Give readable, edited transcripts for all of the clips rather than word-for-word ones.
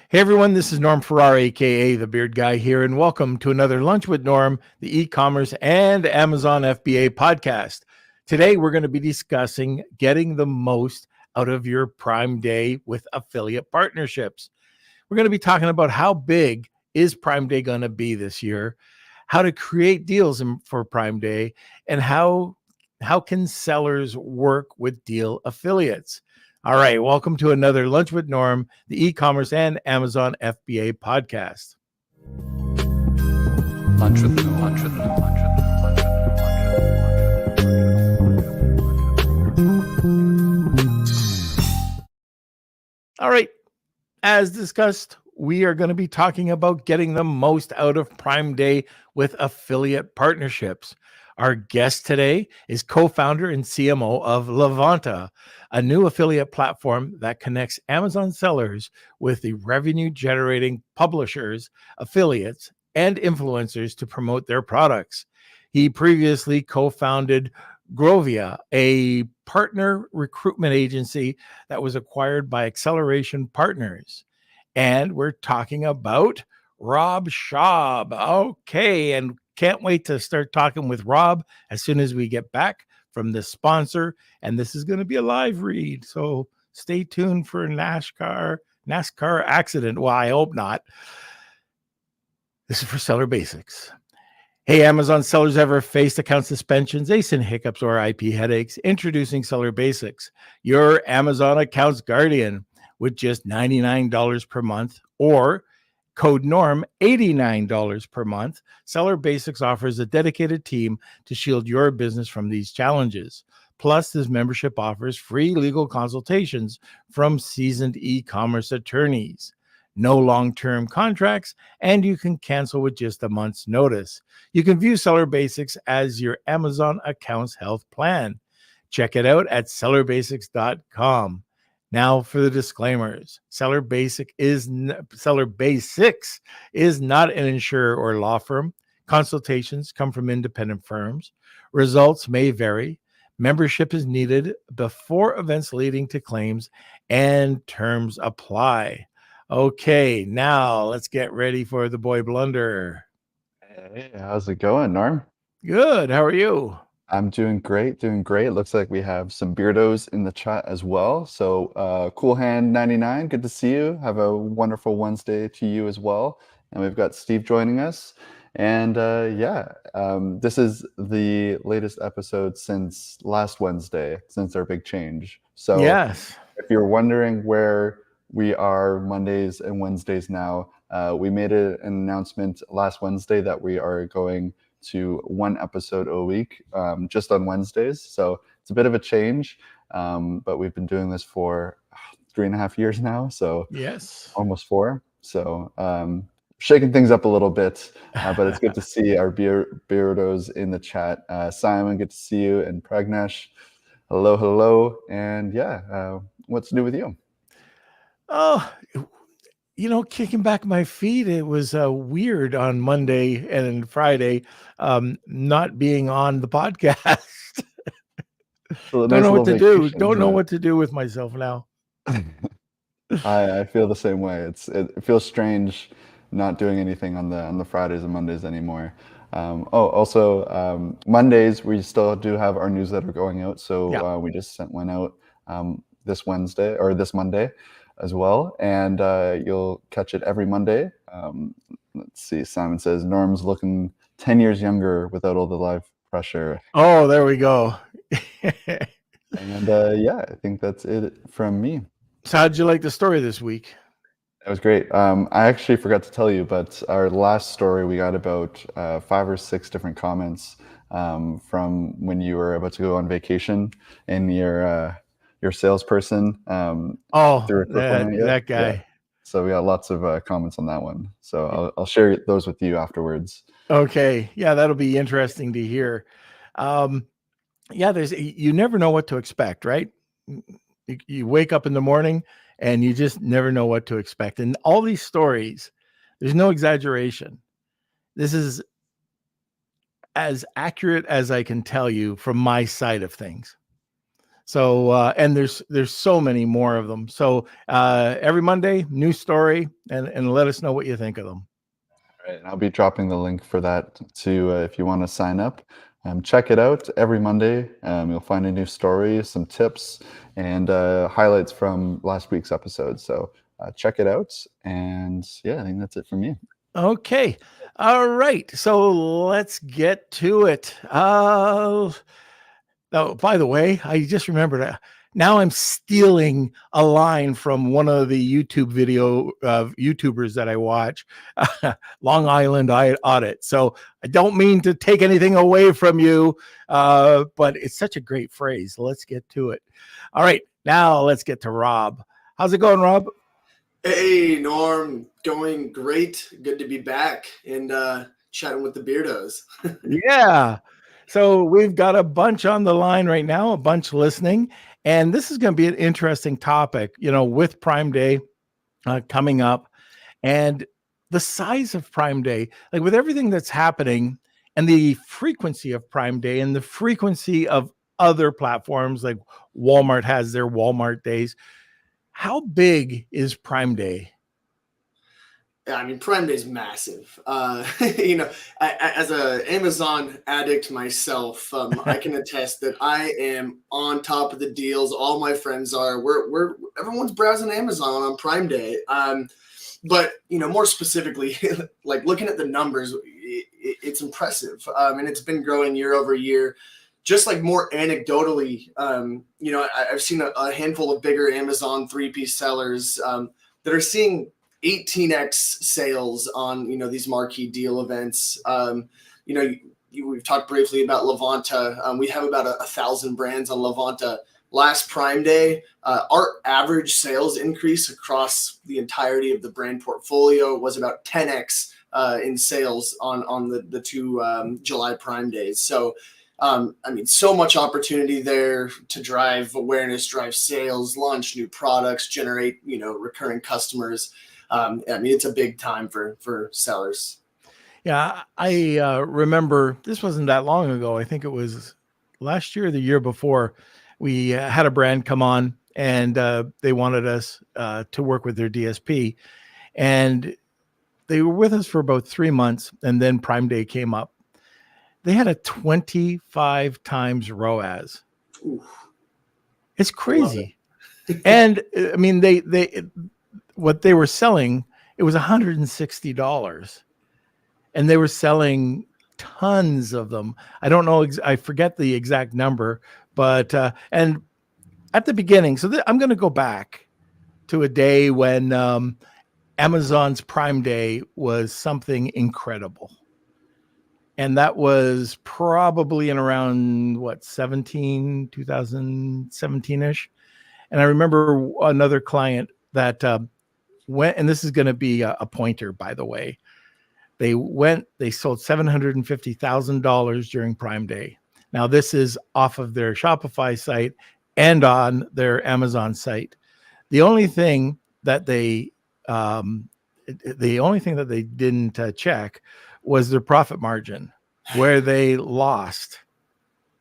Hey everyone, this is Norm Farrar, aka the Beard Guy here, and welcome to another Lunch with Norm, the e-commerce and Amazon FBA podcast. Today we're going to be discussing getting the most out of your Prime Day with affiliate partnerships. We're going to be talking about how big is Prime Day going to be this year, how to create deals for Prime Day, and how can sellers work with deal affiliates. All right, welcome to another Lunch with Norm, the e-commerce and Amazon FBA podcast. Lunch with Norm. Lunch with Norm. Lunch with Norm. All right, as discussed, we are going to be talking about getting the most out of Prime Day with affiliate partnerships. Our guest today is co-founder and CMO of Levanta, a new affiliate platform that connects Amazon sellers with the revenue-generating publishers, affiliates, and influencers to promote their products. He previously co-founded Grovia, a partner recruitment agency that was acquired by Acceleration Partners. And we're talking about Rob Schab. Okay, and can't wait to start talking with Rob as soon as we get back from the sponsor. And this is going to be a live read, so stay tuned for a NASCAR accident. Well, I hope not. This is for Seller Basics. Hey, Amazon sellers, ever faced account suspensions, ASIN hiccups, or IP headaches? Introducing Seller Basics, your Amazon account's guardian, with just $99 per month or code NORM, $89 per month. Seller Basics offers a dedicated team to shield your business from these challenges. Plus, this membership offers free legal consultations from seasoned e-commerce attorneys. No long-term contracts, and you can cancel with just a month's notice. You can view Seller Basics as your Amazon account's health plan. Check it out at sellerbasics.com. Now for the disclaimers. Seller Basics is not an insurer or law firm. Consultations come from independent firms. Results may vary. Membership is needed before events leading to claims, and terms apply. Okay, now let's get ready for the boy blunder. Hey, how's it going, Norm? Good. How are you? I'm doing great, doing great. Looks like we have some beardos in the chat as well. So, Cool Hand 99, good to see you. Have a wonderful Wednesday to you as well. And we've got Steve joining us. And this is the latest episode since last Wednesday, since our big change. So, yes, if you're wondering where we are Mondays and Wednesdays now, we made an announcement last Wednesday that we are going to one episode a week, just on Wednesdays. So it's a bit of a change, but we've been doing this for 3.5 years now. So yes, almost 4. So shaking things up a little bit, but it's good to see our beardos in the chat. Simon, good to see you, and Pragnesh, hello. And what's new with you? Oh, kicking back my feet, it was weird on Monday and Friday, not being on the podcast. Don't know what to do. Don't know what to do with myself now. I feel the same way. It feels strange not doing anything on the Fridays and Mondays anymore. Also, Mondays we still do have our newsletter going out. So we just sent one out this Monday as well, and you'll catch it every Monday. Let's see, Simon says Norm's looking 10 years younger without all the live pressure. Oh, there we go. And I think that's it from me. So how'd you like the story this week? It was great. I actually forgot to tell you, but our last story, we got about 5 or 6 different comments from when you were about to go on vacation, and your salesperson. That guy. Yeah. So we got lots of comments on that one. So I'll share those with you afterwards. Okay. Yeah, that'll be interesting to hear. You never know what to expect, right? You wake up in the morning and you just never know what to expect. And all these stories, there's no exaggeration. This is as accurate as I can tell you from my side of things. So and there's so many more of them. So every Monday, new story, and let us know what you think of them. Right, and I'll be dropping the link for that too if you want to sign up. Check it out every Monday. You'll find a new story, some tips, and highlights from last week's episode. So check it out. And yeah, I think that's it from me. Okay. All right. So let's get to it. Oh, by the way, I just remembered. Now I'm stealing a line from one of the YouTube video YouTubers that I watch, Long Island Audit. So I don't mean to take anything away from you, but it's such a great phrase. Let's get to it. All right, now let's get to Rob. How's it going, Rob? Hey, Norm, going great. Good to be back and chatting with the Beardos. Yeah. So we've got a bunch on the line right now, a bunch listening, and this is going to be an interesting topic, with Prime Day coming up and the size of Prime Day, like with everything that's happening and the frequency of Prime Day and the frequency of other platforms like Walmart has their Walmart days. How big is Prime Day? Yeah, I mean, Prime Day is massive. As an Amazon addict myself, I can attest that I am on top of the deals. All my friends are. Everyone's browsing Amazon on Prime Day. But more specifically, like looking at the numbers, it's impressive, and it's been growing year over year. Just like more anecdotally, I've seen a handful of bigger Amazon 3P sellers that are seeing 18x sales on these marquee deal events. We've talked briefly about Levanta. We have about 1,000 brands on Levanta. Last Prime Day, our average sales increase across the entirety of the brand portfolio was about 10x in sales on the two July Prime Days. So so much opportunity there to drive awareness, drive sales, launch new products, generate recurring customers. It's a big time for sellers. Yeah, I remember this wasn't that long ago. I think it was last year or the year before. We had a brand come on and they wanted us to work with their DSP. And they were with us for about 3 months. And then Prime Day came up. They had a 25 times ROAS. Ooh. It's crazy. And I mean, they what they were selling, it was $160. And they were selling tons of them. I don't know. I forget the exact number, but and at the beginning, so I'm going to go back to a day when Amazon's Prime Day was something incredible. And that was probably in around 2017-ish. And I remember another client that went, and this is going to be a pointer, by the way. They sold $750,000 during Prime Day. Now, this is off of their Shopify site and on their Amazon site. The only thing that they didn't check was their profit margin, where they lost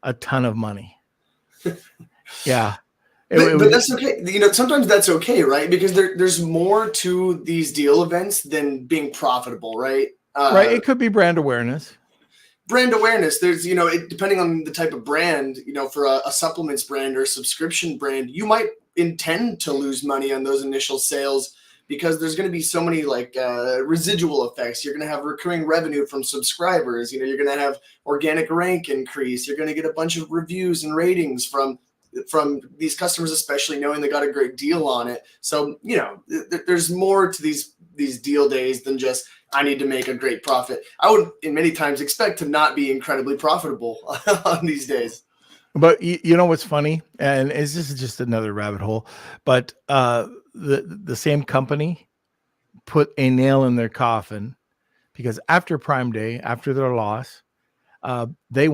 a ton of money. Yeah. But that's okay. Sometimes that's okay, right? Because there's more to these deal events than being profitable, right? Right. It could be brand awareness. Brand awareness. There's, depending on the type of brand, for a supplements brand or a subscription brand, you might intend to lose money on those initial sales because there's going to be so many residual effects. You're going to have recurring revenue from subscribers. You're going to have organic rank increase. You're going to get a bunch of reviews and ratings from these customers, especially knowing they got a great deal on it. So, there's more to these deal days than just, I need to make a great profit. I would, in many times, expect to not be incredibly profitable on these days. But you know what's funny? And this is just another rabbit hole. But the same company put a nail in their coffin because after Prime Day, after their loss, they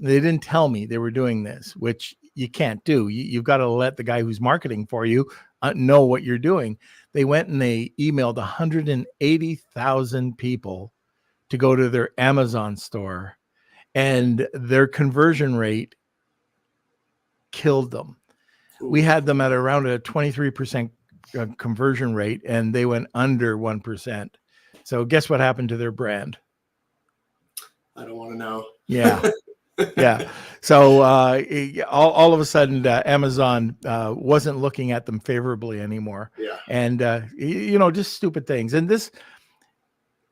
didn't tell me they were doing this, which you can't do. You've got to let the guy who's marketing for you know what you're doing. They went and they emailed 180,000 people to go to their Amazon store, and their conversion rate killed them. We had them at around a 23% conversion rate, and they went under 1%. So guess what happened to their brand? I don't want to know. Yeah. Yeah. So all of a sudden, Amazon wasn't looking at them favorably anymore. Yeah. And, just stupid things. And this,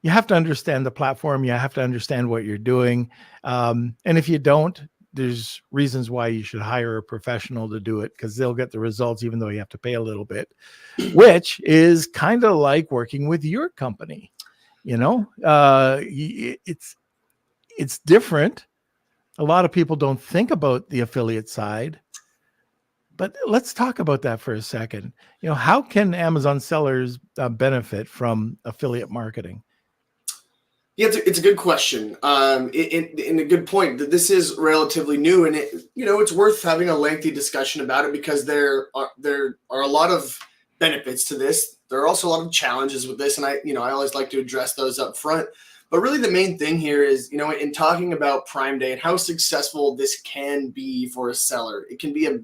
you have to understand the platform. You have to understand what you're doing. And if you don't, there's reasons why you should hire a professional to do it, because they'll get the results, even though you have to pay a little bit, which is kind of like working with your company. It's different. A lot of people don't think about the affiliate side, but let's talk about that for a second. How can Amazon sellers benefit from affiliate marketing? Yeah, it's a good question, and a good point. That this is relatively new, and it's worth having a lengthy discussion about it, because there are a lot of benefits to this. There are also a lot of challenges with this, and I always like to address those up front. But really, the main thing here is, in talking about Prime Day and how successful this can be for a seller, it can be a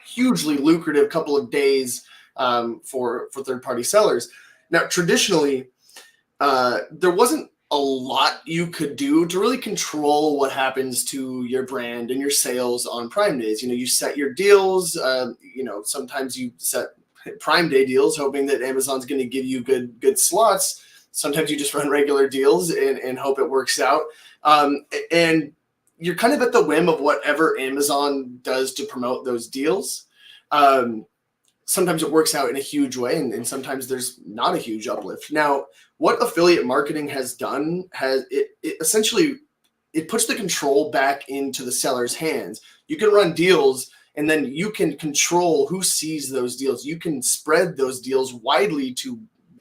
hugely lucrative couple of days for third-party sellers. Now, traditionally, there wasn't a lot you could do to really control what happens to your brand and your sales on Prime Days. You set your deals. Sometimes you set Prime Day deals, hoping that Amazon's going to give you good slots. Sometimes you just run regular deals and hope it works out. And you're kind of at the whim of whatever Amazon does to promote those deals. Sometimes it works out in a huge way, and sometimes there's not a huge uplift. Now, what affiliate marketing has done it essentially puts the control back into the seller's hands. You can run deals, and then you can control who sees those deals. You can spread those deals widely to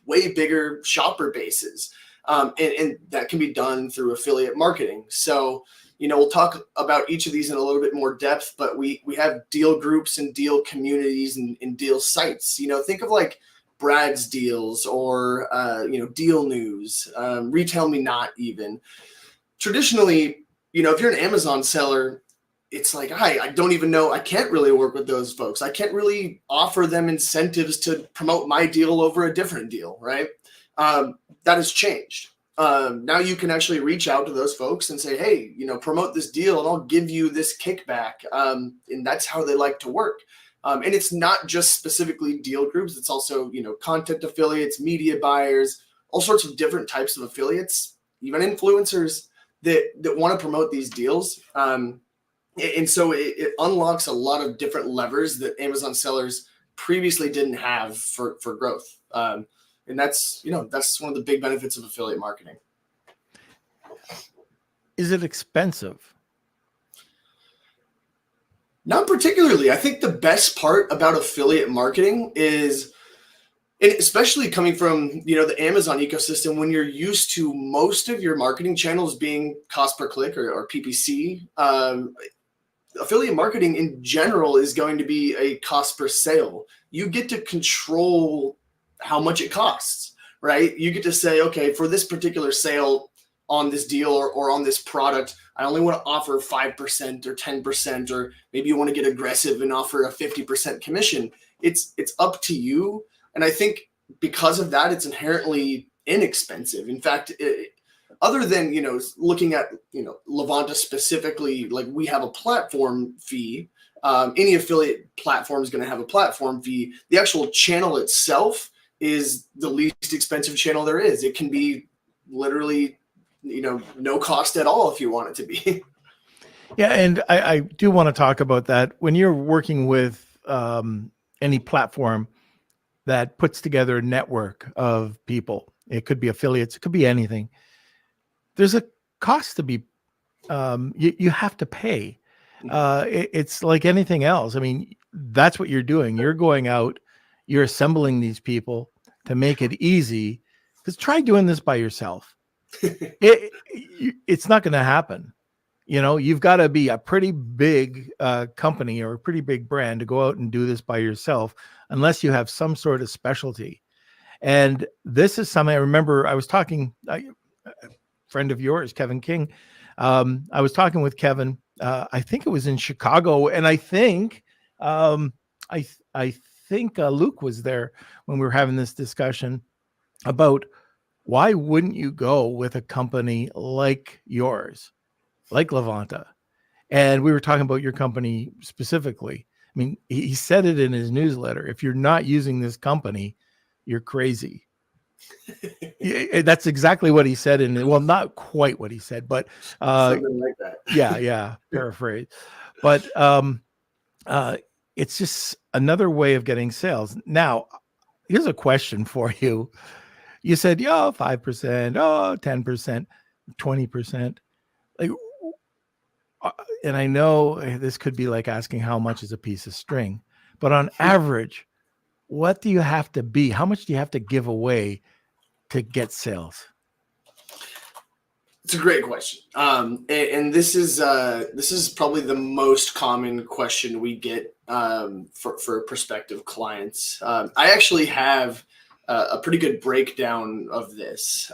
way bigger shopper bases. And that can be done through affiliate marketing. So, we'll talk about each of these in a little bit more depth, but we have deal groups and deal communities and deal sites. Think of like Brad's Deals or, Deal News, Retail Me Not even. Traditionally, if you're an Amazon seller, it's like, hi, I don't even know. I can't really work with those folks. I can't really offer them incentives to promote my deal over a different deal, right? That has changed. Now you can actually reach out to those folks and say, hey, promote this deal and I'll give you this kickback. And that's how they like to work. And it's not just specifically deal groups. It's also, content affiliates, media buyers, all sorts of different types of affiliates, even influencers that want to promote these deals. And so it unlocks a lot of different levers that Amazon sellers previously didn't have for growth. And that's one of the big benefits of affiliate marketing. Is it expensive? Not particularly. I think the best part about affiliate marketing is, and especially coming from, the Amazon ecosystem, when you're used to most of your marketing channels being cost per click or PPC, affiliate marketing in general is going to be a cost per sale. You get to control how much it costs, right? You get to say, okay, for this particular sale on this deal or on this product, I only want to offer 5% or 10%, or maybe you want to get aggressive and offer a 50% commission. It's up to you. And I think because of that, it's inherently inexpensive. In fact, other than, looking at, Levanta specifically, like we have a platform fee. Any affiliate platform is going to have a platform fee. The actual channel itself is the least expensive channel there is. It can be literally, no cost at all if you want it to be. Yeah. And I do want to talk about that. When you're working with any platform that puts together a network of people, it could be affiliates, it could be anything. There's a cost to be, you have to pay. It's like anything else. I mean, that's what you're doing. You're going out, you're assembling these people to make it easy, because try doing this by yourself. It's not going to happen. You've got to be a pretty big company or a pretty big brand to go out and do this by yourself, unless you have some sort of specialty. And this is something I remember I was talking, a friend of yours, Kevin King. I was talking with Kevin, I think it was in Chicago. And I think I think Luke was there when we were having this discussion about why wouldn't you go with a company like yours, like Levanta? And we were talking about your company specifically. I mean, he said it in his newsletter. If you're not using this company, you're crazy. That's exactly what he said. Well, not quite what he said, but something like that. yeah, paraphrase. But it's just another way of getting sales. Now, here's a question for you. You said, 5%, 10%, 20%. Like, and I know this could be like asking how much is a piece of string, but on average, what do you have to be? How much do you have to give away to get sales? It's a great question, and this is probably the most common question we get for prospective clients. I actually have a pretty good breakdown of this.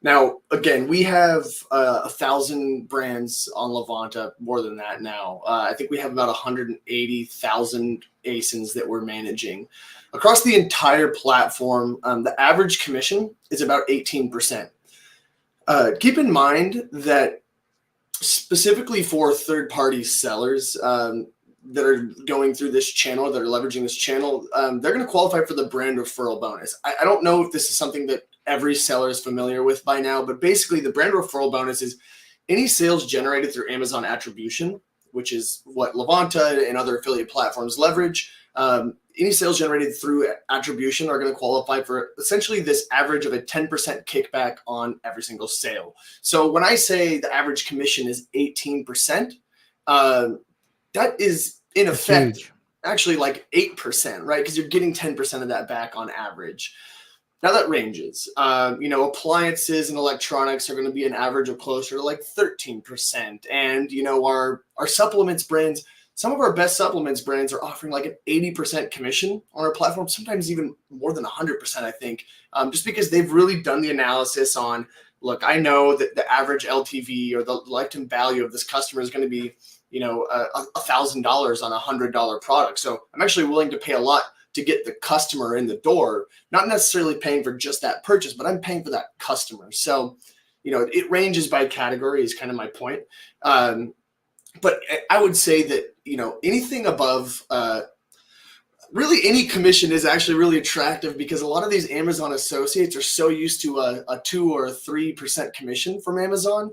Now, again, we have 1,000 brands on Levanta, more than that now. I think we have about 180,000 ASINs that we're managing. Across the entire platform, the average commission is about 18%. Keep in mind that specifically for third-party sellers that are going through this channel, that are leveraging this channel, they're going to qualify for the brand referral bonus. I don't know if this is something that every seller is familiar with by now, but basically the brand referral bonus is any sales generated through Amazon attribution, which is what Levanta and other affiliate platforms leverage. Any sales generated through attribution are going to qualify for essentially this average of a 10% kickback on every single sale. So when I say the average commission is 18%, that is in effect actually like 8%, right? Because you're getting 10% of that back on average. Now that ranges. Appliances and electronics are going to be an average of closer to like 13%. And, our supplements brands, some of our best supplements brands are offering like an 80% commission on our platform, sometimes even more than 100%, I think, just because they've really done the analysis on, look, I know that the average LTV or the lifetime value of this customer is going to be, $1,000 on a $100 product. So I'm actually willing to pay a lot to get the customer in the door, not necessarily paying for just that purchase, but I'm paying for that customer. So, it ranges by category is kind of my point. But I would say that, anything above, really any commission is actually really attractive because a lot of these Amazon associates are so used to a 2 or 3% commission from Amazon.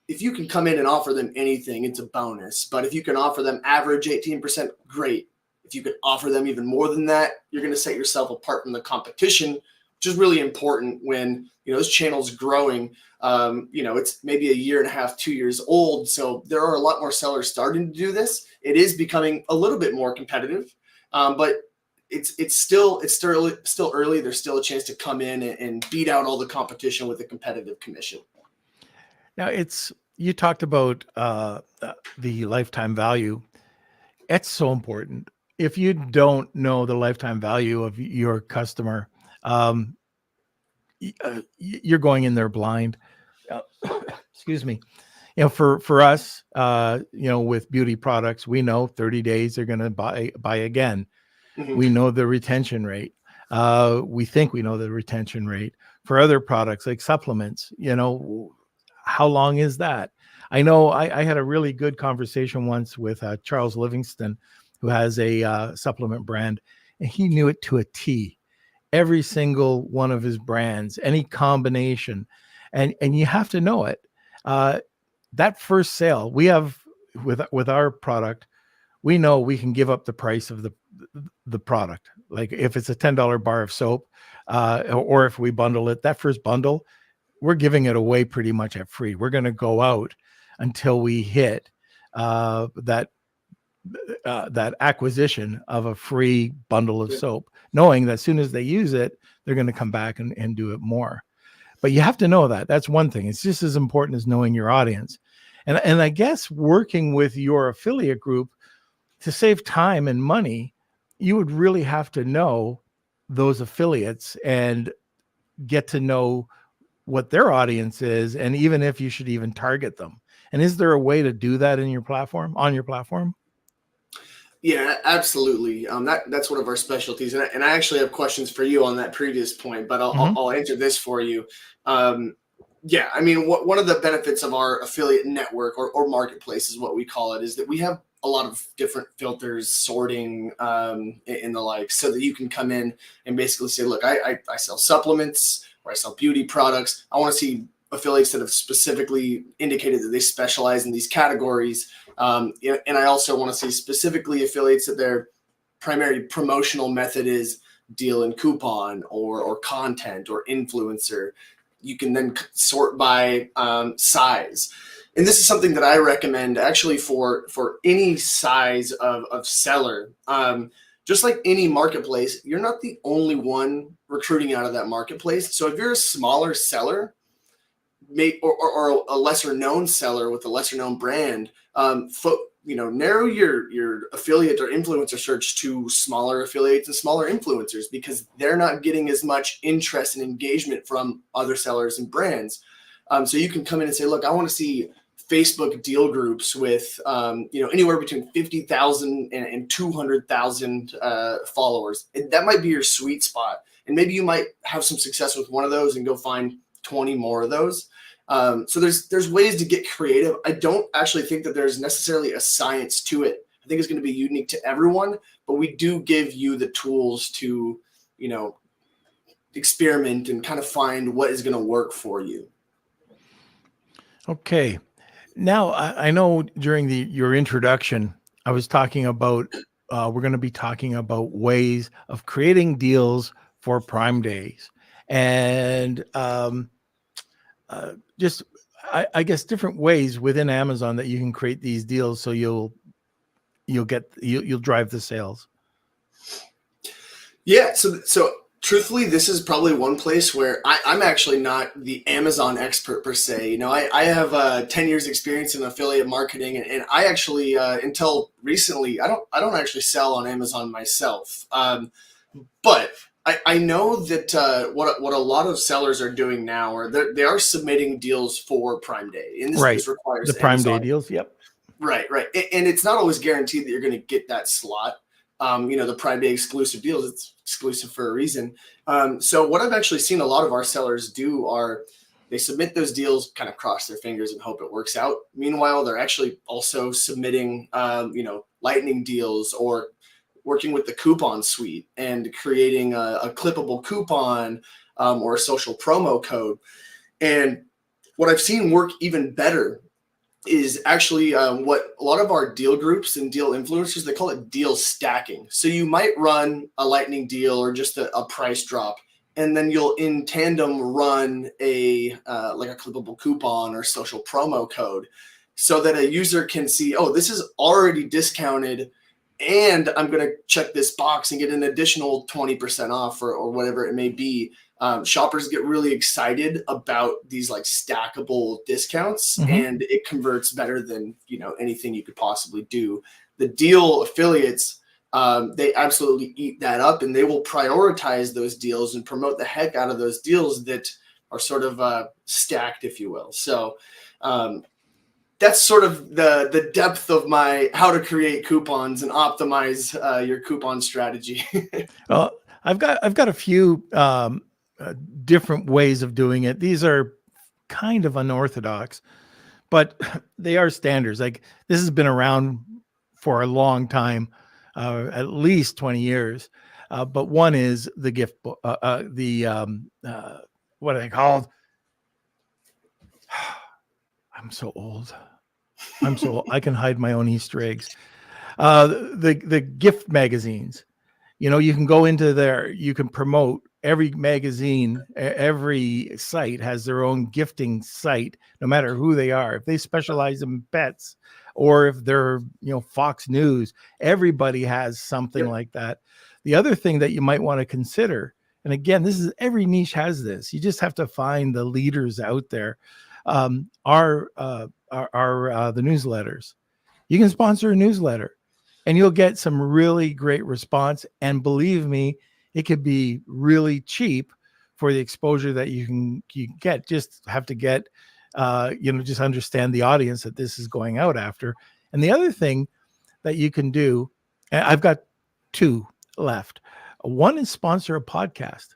If you can come in and offer them anything, it's a bonus. But if you can offer them average 18%, great. If you could offer them even more than that, you're going to set yourself apart from the competition, which is really important when, this channel's growing. It's maybe a year and a half, 2 years old. So there are a lot more sellers starting to do this. It is becoming a little bit more competitive, but it's still early. There's still a chance to come in and beat out all the competition with a competitive commission. Now you talked about the lifetime value. It's so important. If you don't know the lifetime value of your customer, you're going in there blind. Excuse me. For us, with beauty products, we know 30 days they're going to buy again. Mm-hmm. We know the retention rate. We think we know the retention rate. For other products like supplements, how long is that? I know I had a really good conversation once with Charles Livingston, who has a supplement brand, and he knew it to a T. Every single one of his brands, any combination, and you have to know it. That first sale we have with our product, we know we can give up the price of the product. Like if it's a $10 bar of soap, or if we bundle it, that first bundle, we're giving it away pretty much at free. We're going to go out until we hit that acquisition of a free bundle of soap, knowing that as soon as they use it, they're going to come back and do it more. But you have to know that. That's one thing. It's just as important as knowing your audience. And I guess working with your affiliate group to save time and money, you would really have to know those affiliates and get to know what their audience is, and even if you should even target them. And is there a way to do that in your platform, on your platform? Yeah, absolutely. That's one of our specialties, and I actually have questions for you on that previous point, but Mhm. I'll answer this for you. Um, yeah, I mean, one of the benefits of our affiliate network or marketplace is what we call it, is that we have a lot of different filters, sorting, and the like, so that you can come in and basically say, look, I sell supplements or I sell beauty products. I want to see affiliates that have specifically indicated that they specialize in these categories. And I also want to see specifically affiliates that their primary promotional method is deal and coupon or content or influencer. You can then sort by size. And this is something that I recommend actually for any size of seller. Just like any marketplace, you're not the only one recruiting out of that marketplace. So if you're a smaller seller, or a lesser known seller with a lesser known brand, narrow your affiliate or influencer search to smaller affiliates and smaller influencers, because they're not getting as much interest and engagement from other sellers and brands. So you can come in and say, look, I want to see Facebook deal groups with anywhere between 50,000 and 200,000 followers. And that might be your sweet spot, and maybe you might have some success with one of those and go find 20 more of those. So there's ways to get creative. I don't actually think that there's necessarily a science to it. I think it's going to be unique to everyone, but we do give you the tools to, experiment and kind of find what is going to work for you. Okay. Now, I know during your introduction, I was talking about, we're going to be talking about ways of creating deals for Prime Days. And just, I guess, different ways within Amazon that you can create these deals so you'll drive the sales. Yeah. So truthfully, this is probably one place where I'm actually not the Amazon expert per se. I have 10 years experience in affiliate marketing, and I actually, until recently, I don't actually sell on Amazon myself. But I know that what a lot of sellers are doing now, or they are submitting deals for Prime Day, and this requires the Prime Amazon. Day deals. Yep. Right. And it's not always guaranteed that you're going to get that slot. The Prime Day exclusive deals, it's exclusive for a reason. So what I've actually seen a lot of our sellers do are they submit those deals, kind of cross their fingers and hope it works out. Meanwhile, they're actually also submitting, lightning deals, or working with the coupon suite and creating a clippable coupon or a social promo code. And what I've seen work even better is actually what a lot of our deal groups and deal influencers, they call it deal stacking. So you might run a lightning deal or just a price drop, and then you'll in tandem run a clippable coupon or social promo code, so that a user can see, oh, this is already discounted, and I'm going to check this box and get an additional 20% off or whatever it may be. Shoppers get really excited about these like stackable discounts, and it converts better than anything you could possibly do. The deal affiliates, they absolutely eat that up, and they will prioritize those deals and promote the heck out of those deals that are sort of stacked, if you will. So that's sort of the depth of my how to create coupons and optimize your coupon strategy. Well, I've got a few different ways of doing it. These are kind of unorthodox, but they are standards. Like, this has been around for a long time, at least 20 years. But one is the gift book, what are they called? I'm so old. I can hide my own Easter eggs. The gift magazines. You can go into there, you can promote every magazine, every site has their own gifting site, no matter who they are. If they specialize in pets, or if they're, Fox News, everybody has something like that. The other thing that you might want to consider, and again, every niche has this, you just have to find the leaders out there, are the newsletters. You can sponsor a newsletter, and you'll get some really great response. And believe me, it could be really cheap for the exposure that you get. Just have to get, just understand the audience that this is going out after. And the other thing that you can do And I've got two left. One is sponsor a podcast.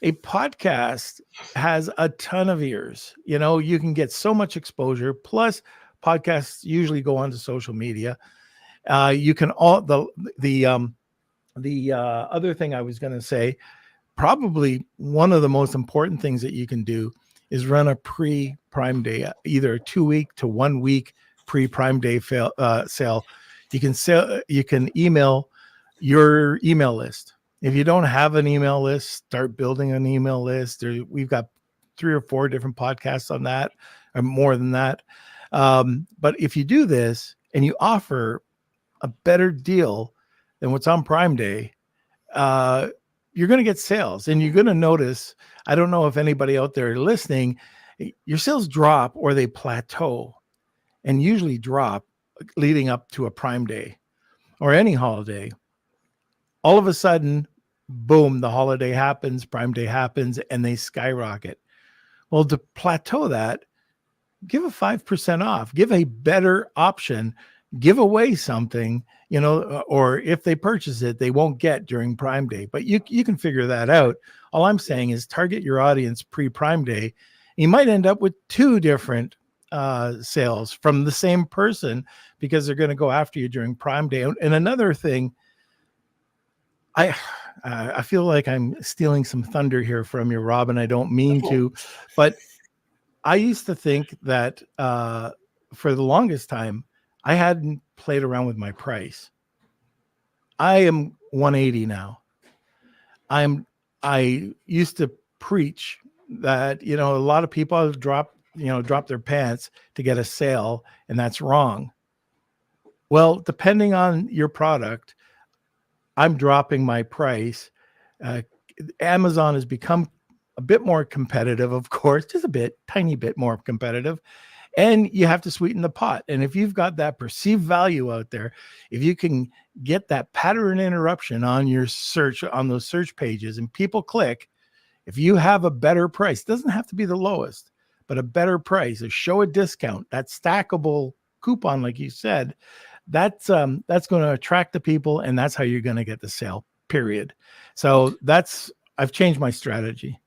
A podcast has a ton of ears. You can get so much exposure. Plus, podcasts usually go onto social media. You can the other thing I was going to say, probably one of the most important things that you can do is run a pre-Prime Day, either a 2-week to 1 week pre-Prime Day sale. You can email your email list. If you don't have an email list, start building an email list. We've got 3 or 4 different podcasts on that, or more than that. But if you do this and you offer a better deal than what's on Prime Day, you're going to get sales, and you're going to notice. I don't know if anybody out there listening, your sales drop or they plateau, and usually drop leading up to a Prime Day or any holiday. All of a sudden, boom, the holiday happens, Prime Day happens, and they skyrocket. Well, to plateau that, give a 5% off, give a better option, give away something, or if they purchase it, they won't get during Prime Day. But you can figure that out. All I'm saying is target your audience pre-Prime Day. You might end up with 2 different sales from the same person because they're going to go after you during Prime Day. And another thing, I feel like I'm stealing some thunder here from you, Rob, and I don't mean to, but I used to think that for the longest time, I hadn't played around with my price. I am 180 now. I used to preach that, a lot of people drop their pants to get a sale, and that's wrong. Well, depending on your product, I'm dropping my price. Amazon has become a bit more competitive, of course, just a bit, tiny bit more competitive. And you have to sweeten the pot. And if you've got that perceived value out there, if you can get that pattern interruption on your search, on those search pages, and people click, if you have a better price, it doesn't have to be the lowest, but a better price, a show a discount, that stackable coupon, like you said, that's going to attract the people, and that's how you're going to get the sale, period. So I've changed my strategy.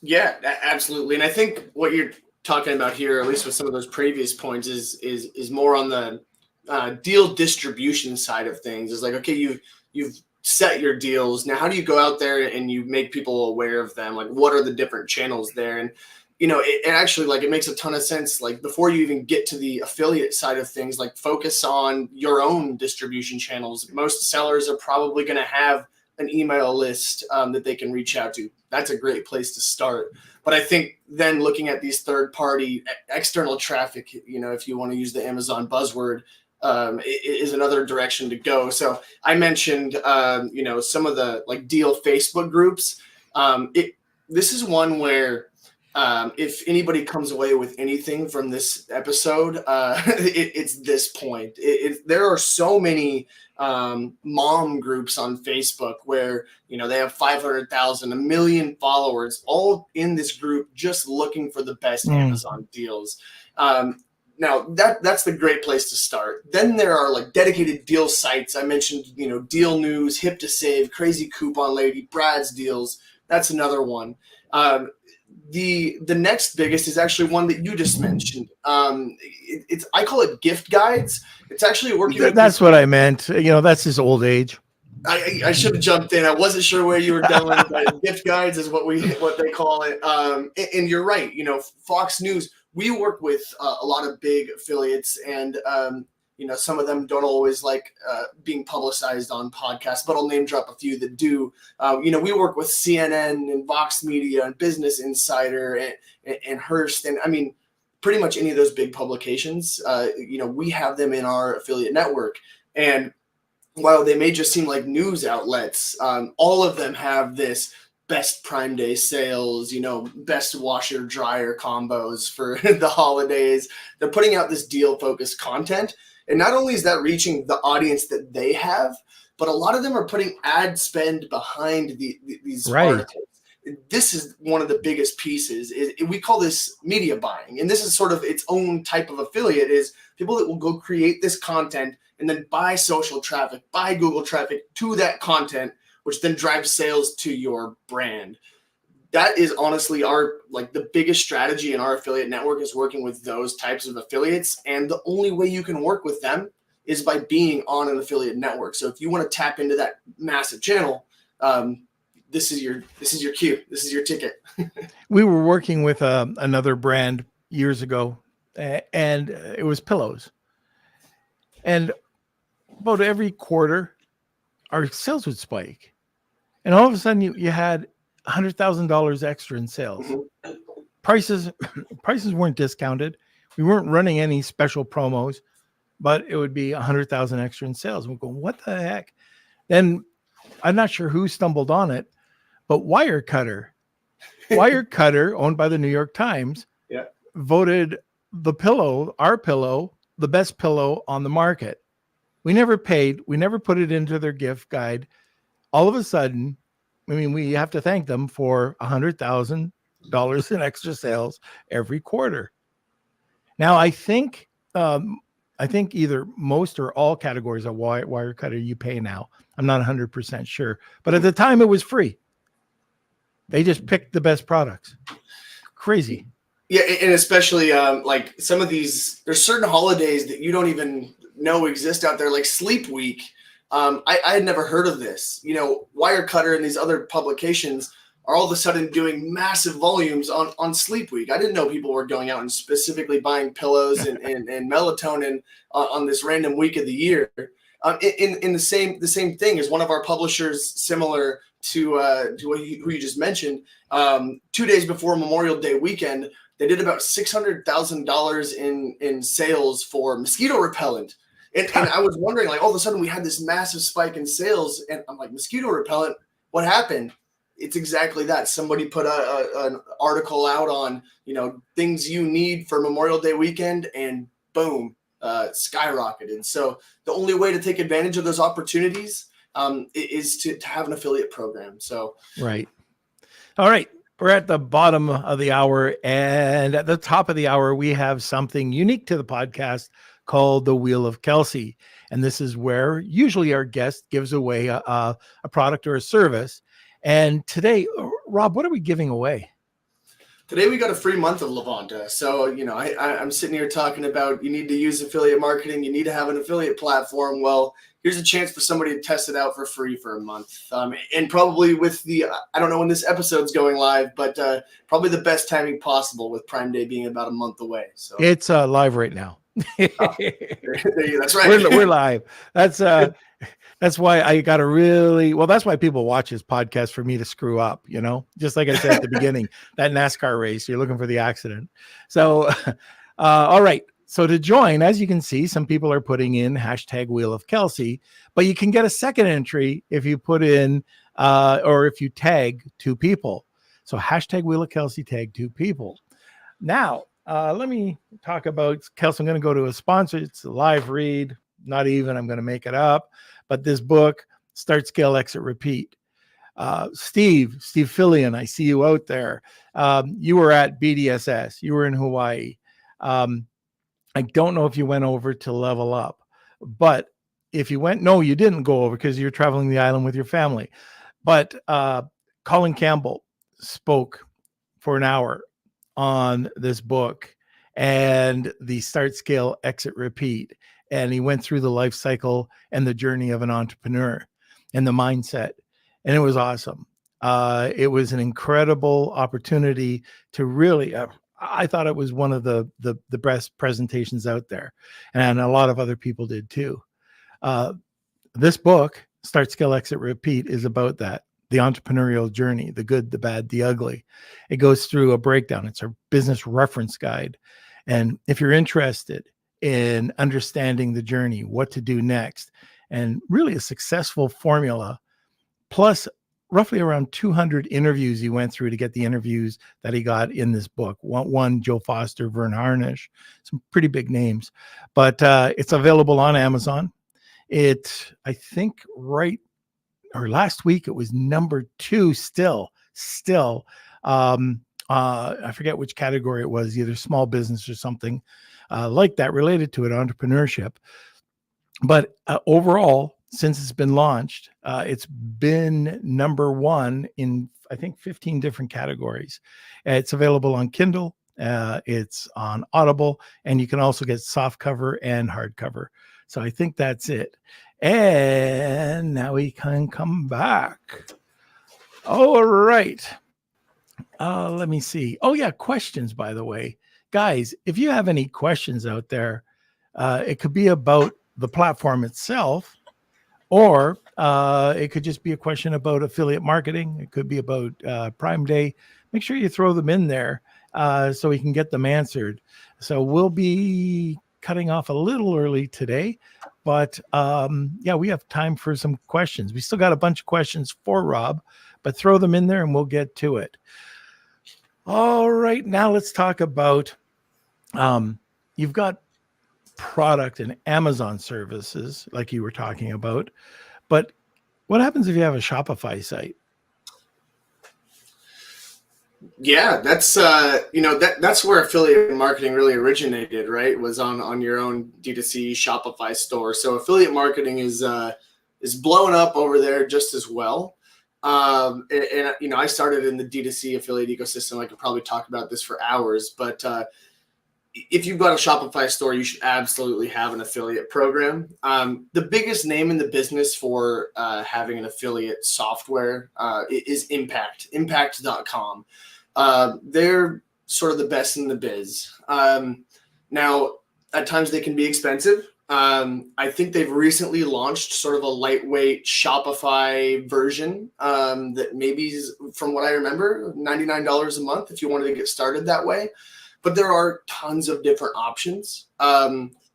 Yeah, absolutely. And I think what you're talking about here, at least with some of those previous points, is more on the deal distribution side of things. It's like, okay, you've set your deals. Now, how do you go out there and you make people aware of them? Like, what are the different channels there? And, it actually, like, it makes a ton of sense. Like, before you even get to the affiliate side of things, like, focus on your own distribution channels. Most sellers are probably going to have an email list that they can reach out to. That's a great place to start. But I think then looking at these third-party external traffic, if you want to use the Amazon buzzword, is another direction to go. So I mentioned, some of the like deal Facebook groups. This is one where if anybody comes away with anything from this episode, it's this point. There are so many mom groups on Facebook where they have 500,000, 1 million followers, all in this group just looking for the best Amazon deals. Now that's the great place to start. Then there are like dedicated deal sites. I mentioned Deal News, Hip to Save, Crazy Coupon Lady, Brad's Deals. That's another one. The next biggest is actually one that you just mentioned. I call it gift guides. It's actually working. That's what I meant. That's his old age. I should have jumped in. I wasn't sure where you were going. But gift guides is what they call it. And you're right. Fox News. We work with a lot of big affiliates, and some of them don't always like being publicized on podcasts, but I'll name drop a few that do. We work with CNN and Vox Media and Business Insider and Hearst. And I mean, pretty much any of those big publications, we have them in our affiliate network. And while they may just seem like news outlets, all of them have this best Prime Day sales, best washer dryer combos for the holidays. They're putting out this deal focused content. And not only is that reaching the audience that they have, but a lot of them are putting ad spend behind these articles. this is one of the biggest pieces. We call this media buying, and this is sort of its own type of affiliate. Is people that will go create this content and then buy social traffic, buy Google traffic to that content, which then drives sales to your brand. That is honestly the biggest strategy in our affiliate network is working with those types of affiliates. And the only way you can work with them is by being on an affiliate network. So if you want to tap into that massive channel, this is your cue. This is your ticket. We were working with another brand years ago, and it was pillows. And about every quarter, our sales would spike. And all of a sudden you had $100,000 extra in sales. Mm-hmm. Prices weren't discounted. We weren't running any special promos, but it would be 100,000 extra in sales. And we're going, what the heck? Then I'm not sure who stumbled on it, but Wirecutter, owned by the New York Times, voted our pillow, the best pillow on the market. We never paid. We never put it into their gift guide. All of a sudden, we have to thank them for $100,000 in extra sales every quarter. Now, I think either most or all categories of Wirecutter you pay now. I'm not 100% sure, but at the time it was free. They just picked the best products. Crazy. Yeah, and especially like some of these, there's certain holidays that you don't even know exist out there, like Sleep Week. I had never heard of this. Wirecutter and these other publications are all of a sudden doing massive volumes on Sleep Week. I didn't know people were going out and specifically buying pillows and melatonin on this random week of the year. In the same thing as one of our publishers, similar to who you just mentioned, 2 days before Memorial Day weekend, they did about $600,000 in sales for mosquito repellent. And I was wondering, like, all of a sudden we had this massive spike in sales, and I'm like, mosquito repellent, what happened? It's exactly that. Somebody put an article out on, things you need for Memorial Day weekend, and boom, skyrocketed. So the only way to take advantage of those opportunities is to have an affiliate program. So right. All right. We're at the bottom of the hour, and at the top of the hour, we have something unique to the podcast called the Wheel of Kelsey. And this is where usually our guest gives away a product or a service. And today, Rob, what are we giving away? Today we got a free month of Levanta. So, I'm sitting here talking about you need to use affiliate marketing. You need to have an affiliate platform. Well, here's a chance for somebody to test it out for free for a month. And probably with I don't know when this episode's going live, but probably the best timing possible with Prime Day being about a month away. So it's live right now. That's right. We're live. That's why I got to that's why people watch this podcast, for me to screw up, just like I said at the beginning, that NASCAR race, you're looking for the accident. So, all right. So to join, as you can see, some people are putting in hashtag Wheel of Kelsey, but you can get a second entry if you put in, or if you tag 2 people. So hashtag Wheel of Kelsey, tag 2 people. Now, let me talk about Kelsey. I'm going to go to a sponsor. It's a live read. Not even, I'm going to make it up. But this book, Start, Scale, Exit, Repeat. Steve Fillion, I see you out there. You were at BDSS. You were in Hawaii. I don't know if you went over to Level Up, but if you went, no, you didn't go over because you're traveling the island with your family. But Colin Campbell spoke for an hour on this book and the Start, Scale, Exit, Repeat. And he went through the life cycle and the journey of an entrepreneur and the mindset. And it was awesome. It was an incredible opportunity to really, I thought it was one of the best presentations out there. And a lot of other people did too. This book, Start, Scale, Exit, Repeat, is about that. The entrepreneurial journey, the good, the bad, the ugly. It goes through a breakdown. It's a business reference guide. And if you're interested in understanding the journey, what to do next, and really a successful formula, plus roughly around 200 interviews he went through to get the interviews that he got in this book. One Joe Foster, Vern Harnish, some pretty big names, but it's available on Amazon. I think last week it was number 2 still still. I forget which category it was, either small business or something like that related to it, entrepreneurship. But overall, since it's been launched, it's been number one in, I think, 15 different categories. It's available on Kindle, it's on Audible, and you can also get soft cover and hardcover. So I think that's it. And now we can come back. All right. Let me see. Oh, yeah, questions, by the way. Guys, if you have any questions out there, it could be about the platform itself, or it could just be a question about affiliate marketing. It could be about Prime Day. Make sure you throw them in there so we can get them answered. So we'll be cutting off a little early today, but yeah, we have time for some questions. We still got a bunch of questions for Rob, but throw them in there and we'll get to it. All right, now let's talk about, you've got product and Amazon services like you were talking about, but what happens if you have a Shopify site? Yeah, that's that's where affiliate marketing really originated, right? Was on your own D2C Shopify store. So affiliate marketing is blowing up over there just as well. And I started in the D2C affiliate ecosystem. I could probably talk about this for hours, but if you've got a Shopify store, you should absolutely have an affiliate program. The biggest name in the business for having an affiliate software is impact.com. They're sort of the best in the biz. Now, at times they can be expensive. I think they've recently launched sort of a lightweight Shopify version that maybe is, from what I remember, $99 a month if you wanted to get started that way. But there are tons of different options.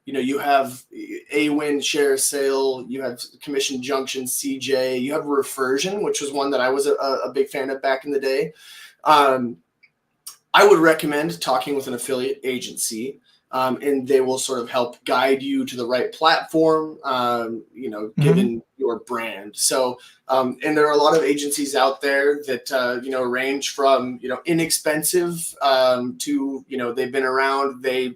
You have A-Win, Share Sale, you have Commission Junction, CJ, you have Reversion, which was one that I was a big fan of back in the day. I would recommend talking with an affiliate agency, and they will sort of help guide you to the right platform, given your brand. So, and there are a lot of agencies out there that, range from, inexpensive to, they've been around, they,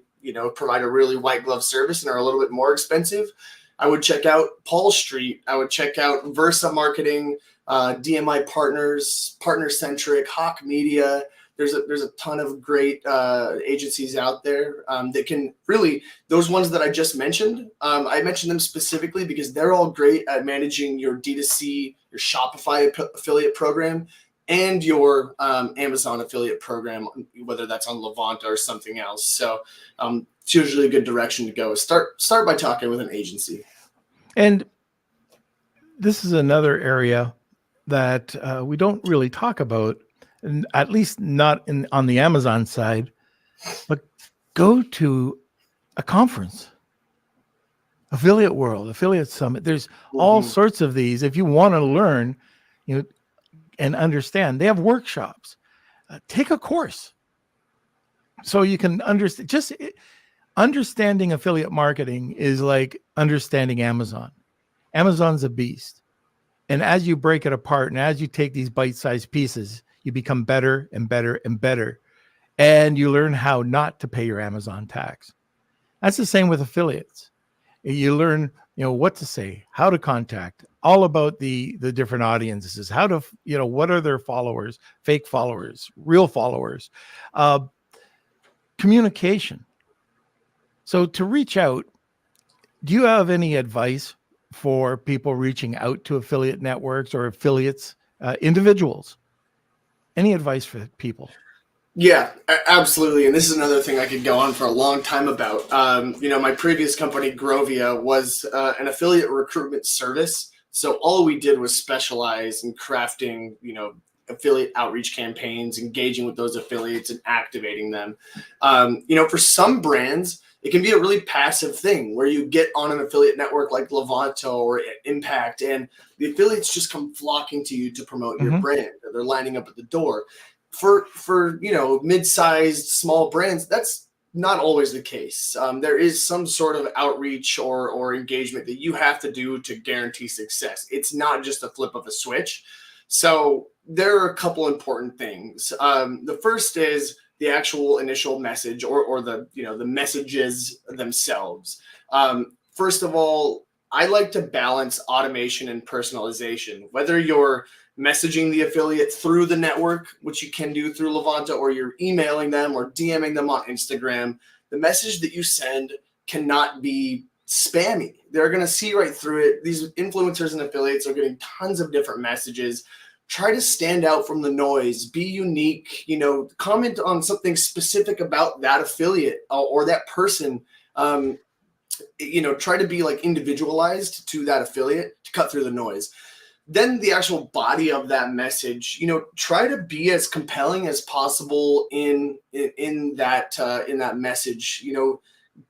provide a really white glove service and are a little bit more expensive. I would check out Paul Street. I would check out Versa Marketing, DMI Partners, Partner Centric, Hawk Media. There's a ton of great agencies out there that can really, those ones that I just mentioned, I mentioned them specifically because they're all great at managing your D2C, your Shopify affiliate program, and your Amazon affiliate program, whether that's on Levanta or something else. So it's usually a good direction to go. Start by talking with an agency. And this is another area that we don't really talk about, and at least not on the Amazon side, but go to a conference, Affiliate World, Affiliate Summit. There's all sorts of these. If you want to learn, and understand, they have workshops. Take a course so you can understand. Just understanding affiliate marketing is like understanding Amazon. Amazon's a beast. And as you break it apart and as you take these bite-sized pieces, you become better and better and better. And you learn how not to pay your Amazon tax. That's the same with affiliates. You learn, what to say, how to contact, all about the different audiences, how to, what are their followers, fake followers, real followers, communication. So to reach out, do you have any advice for people reaching out to affiliate networks or affiliates, individuals? Any advice for people? Yeah, absolutely. And this is another thing I could go on for a long time about. My previous company, Grovia, was an affiliate recruitment service. So all we did was specialize in crafting, affiliate outreach campaigns, engaging with those affiliates and activating them. For some brands, it can be a really passive thing where you get on an affiliate network like Levanta or Impact, and the affiliates just come flocking to you to promote your brand. They're lining up at the door. For mid-sized small brands, that's not always the case. There is some sort of outreach or engagement that you have to do to guarantee success. It's not just a flip of a switch. So there are a couple important things. The first is the actual initial message or the the messages themselves. First of all, I like to balance automation and personalization. Whether you're messaging the affiliate through the network, which you can do through Levanta, or you're emailing them or DMing them on Instagram, the message that you send cannot be spammy. They're going to see right through it. These influencers and affiliates are getting tons of different messages. Try to stand out from the noise, be unique, comment on something specific about that affiliate or that person. Try to be like individualized to that affiliate to cut through the noise. Then the actual body of that message, try to be as compelling as possible in that message.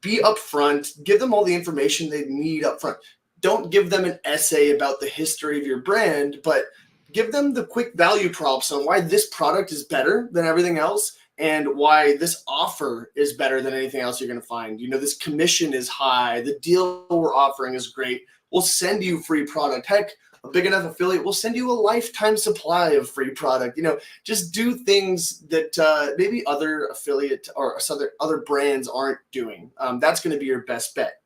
Be upfront, give them all the information they need upfront. Don't give them an essay about the history of your brand, but give them the quick value props on why this product is better than everything else and why this offer is better than anything else you're going to find. This commission is high. The deal we're offering is great. We'll send you free product. Heck, a big enough affiliate will send you a lifetime supply of free product. Just do things that maybe other affiliate or other brands aren't doing. That's going to be your best bet.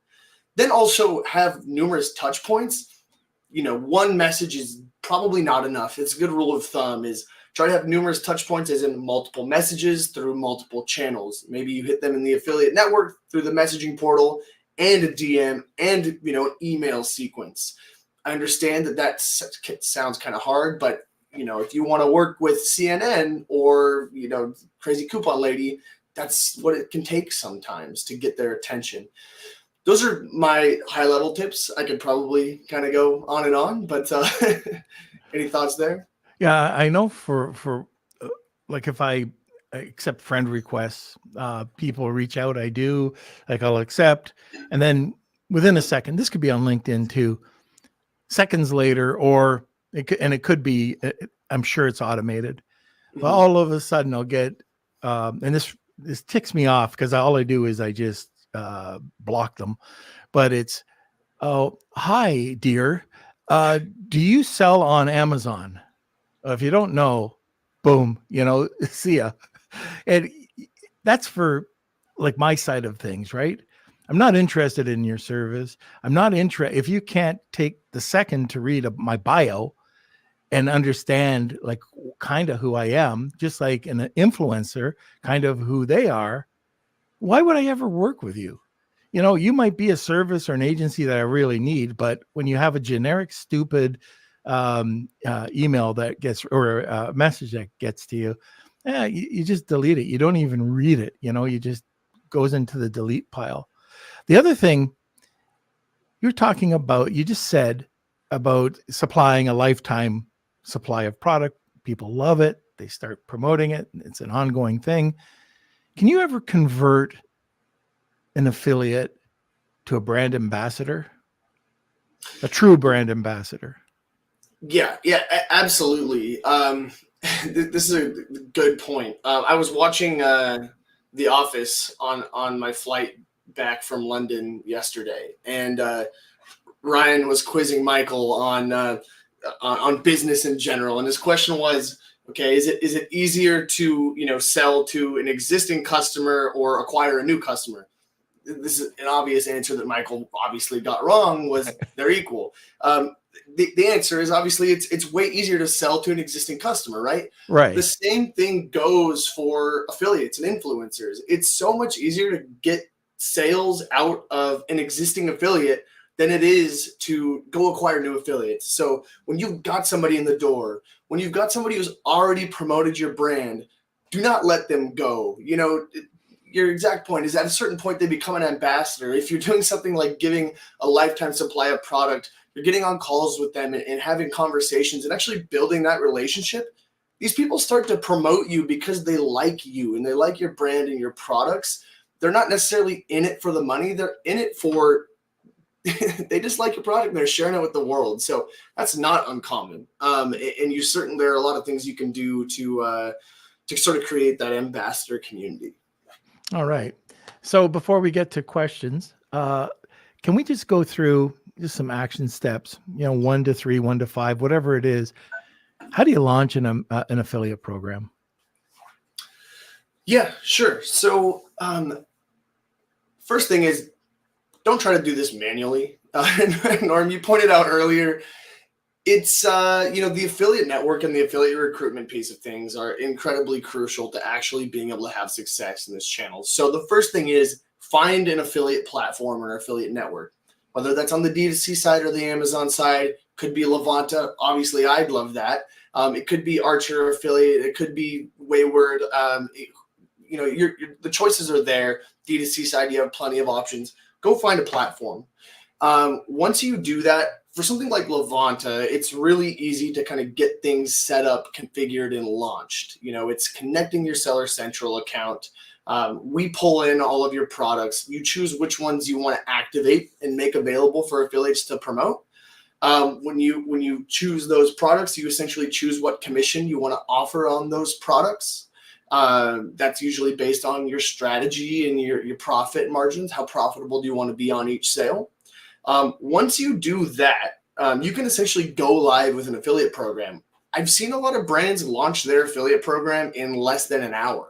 Then also have numerous touch points. One message is probably not enough. It's a good rule of thumb is try to have numerous touch points, as in multiple messages through multiple channels. Maybe you hit them in the affiliate network through the messaging portal and a DM and an email sequence. I understand that sounds kind of hard, but if you want to work with CNN or Crazy Coupon Lady, that's what it can take sometimes to get their attention. Those are my high-level tips. I could probably kind of go on and on, but any thoughts there? Yeah, I know for like if I accept friend requests, people reach out, I do, like I'll accept, and then within a second, this could be on LinkedIn too, seconds later, or it could be, I'm sure it's automated, but all of a sudden I'll get, and this ticks me off because all I do is I just block them, but it's, oh, hi dear, do you sell on Amazon? If you don't know, boom, see ya. And that's for like my side of things, right? I'm not interested in your service. I'm not interested. If you can't take the second to read my bio and understand like kind of who I am, just like an influencer, kind of who they are, why would I ever work with you? You might be a service or an agency that I really need, but when you have a generic, stupid email that gets, or a message that gets to you, you just delete it. You don't even read it. You just goes into the delete pile. The other thing you're talking about, you just said about supplying a lifetime supply of product. People love it. They start promoting it. It's an ongoing thing. Can you ever convert an affiliate to a brand ambassador, a true brand ambassador? Yeah, absolutely. This is a good point. I was watching The Office on my flight back from London yesterday, and Ryan was quizzing Michael on business in general, and his question was, okay, is it easier to sell to an existing customer or acquire a new customer? This is an obvious answer that Michael obviously got wrong, was they're equal. The answer is obviously it's way easier to sell to an existing customer, right? Right. The same thing goes for affiliates and influencers. It's so much easier to get sales out of an existing affiliate than it is to go acquire new affiliates. So when you've got somebody in the door, when you've got somebody who's already promoted your brand, do not let them go. Your exact point is at a certain point, they become an ambassador. If you're doing something like giving a lifetime supply of product, you're getting on calls with them and having conversations and actually building that relationship. These people start to promote you because they like you and they like your brand and your products. They're not necessarily in it for the money. They're in it for, they just like your product and they're sharing it with the world. So that's not uncommon. And there are a lot of things you can do to sort of create that ambassador community. All right. So before we get to questions, can we just go through just some action steps, 1 to 3, 1 to 5, whatever it is, How do you launch an affiliate program? Yeah, sure. So first thing is, don't try to do this manually. Norm, you pointed out earlier, it's the affiliate network and the affiliate recruitment piece of things are incredibly crucial to actually being able to have success in this channel. So the first thing is find an affiliate platform or affiliate network, whether that's on the D2C side or the Amazon side. Could be Levanta. Obviously, I'd love that. It could be Archer affiliate. It could be Wayward. The choices are there. D2C side, you have plenty of options. Go find a platform. Once you do that, for something like Levanta, it's really easy to kind of get things set up, configured, and launched. It's connecting your Seller Central account. We pull in all of your products. You choose which ones you want to activate and make available for affiliates to promote. When you choose those products, you essentially choose what commission you want to offer on those products. That's usually based on your strategy and your profit margins. How profitable do you want to be on each sale? Once you do that, you can essentially go live with an affiliate program. I've seen a lot of brands launch their affiliate program in less than an hour.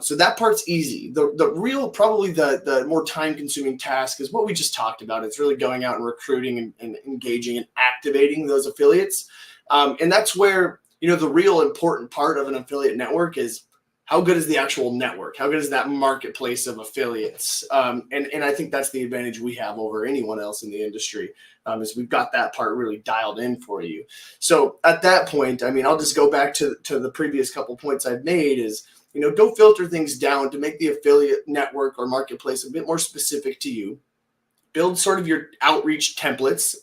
So that part's easy. The real, probably the more time-consuming task is what we just talked about. It's really going out and recruiting and engaging and activating those affiliates. And that's where, the real important part of an affiliate network is how good is the actual network? How good is that marketplace of affiliates? And I think that's the advantage we have over anyone else in the industry, is we've got that part really dialed in for you. So at that point, I'll just go back to the previous couple points I've made is, go filter things down to make the affiliate network or marketplace a bit more specific to you. Build sort of your outreach templates,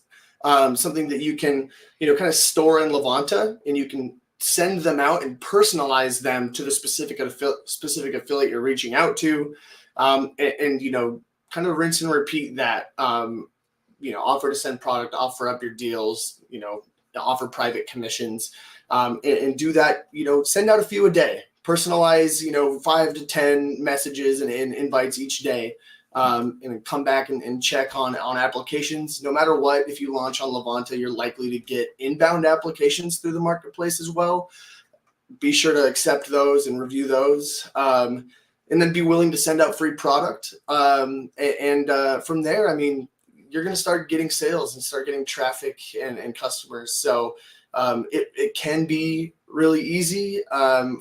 something that you can, kind of store in Levanta, and you can send them out and personalize them to the specific affiliate you're reaching out to, and kind of rinse and repeat that. Offer to send product, offer up your deals, offer private commissions, and do that. Send out a few a day. Personalize, 5 to 10 messages and invites each day, and come back and check on applications. No matter what, if you launch on Levanta, you're likely to get inbound applications through the marketplace as well. Be sure to accept those and review those, and then be willing to send out free product. And from there, you're going to start getting sales and start getting traffic and customers. So it can be really easy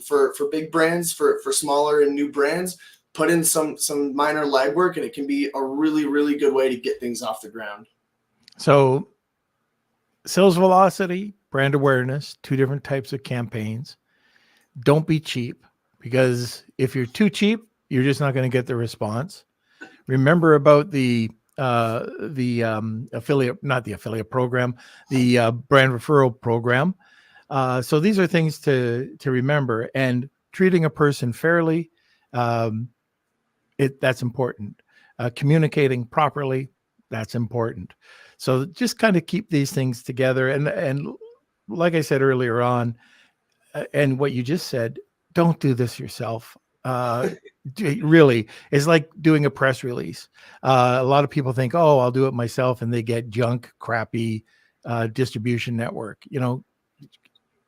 for big brands, for smaller and new brands. Put in some minor legwork, and it can be a really, really good way to get things off the ground. So sales velocity, brand awareness, two different types of campaigns. Don't be cheap, because if you're too cheap, you're just not going to get the response. Remember about the affiliate, not the affiliate program, the brand referral program. So these are things to remember, and treating a person fairly, that's important. Communicating properly, that's important. So just kind of keep these things together. And like I said earlier on, and what you just said, don't do this yourself. Really, it's like doing a press release. A lot of people think, oh, I'll do it myself, and they get junk, crappy distribution network.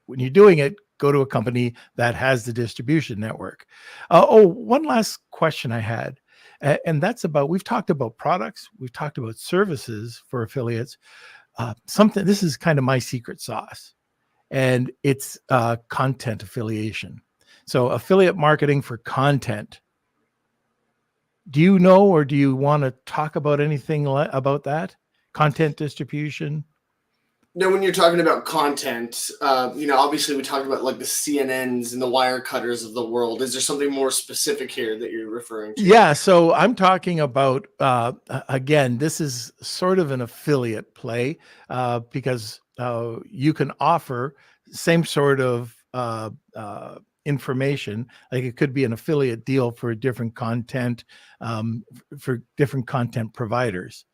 When you're doing it, go to a company that has the distribution network. One last question I had, and that's about, we've talked about products, we've talked about services for affiliates. This is kind of my secret sauce, and it's content affiliation. So affiliate marketing for content. Do you know, or do you want to talk about anything about that? Content distribution? Now, when you're talking about content, obviously we talked about like the CNNs and the wire cutters of the world. Is there something more specific here that you're referring to? Yeah, so I'm talking about, again, this is sort of an affiliate play, because you can offer same sort of information. Like it could be an affiliate deal for different content, for different content providers.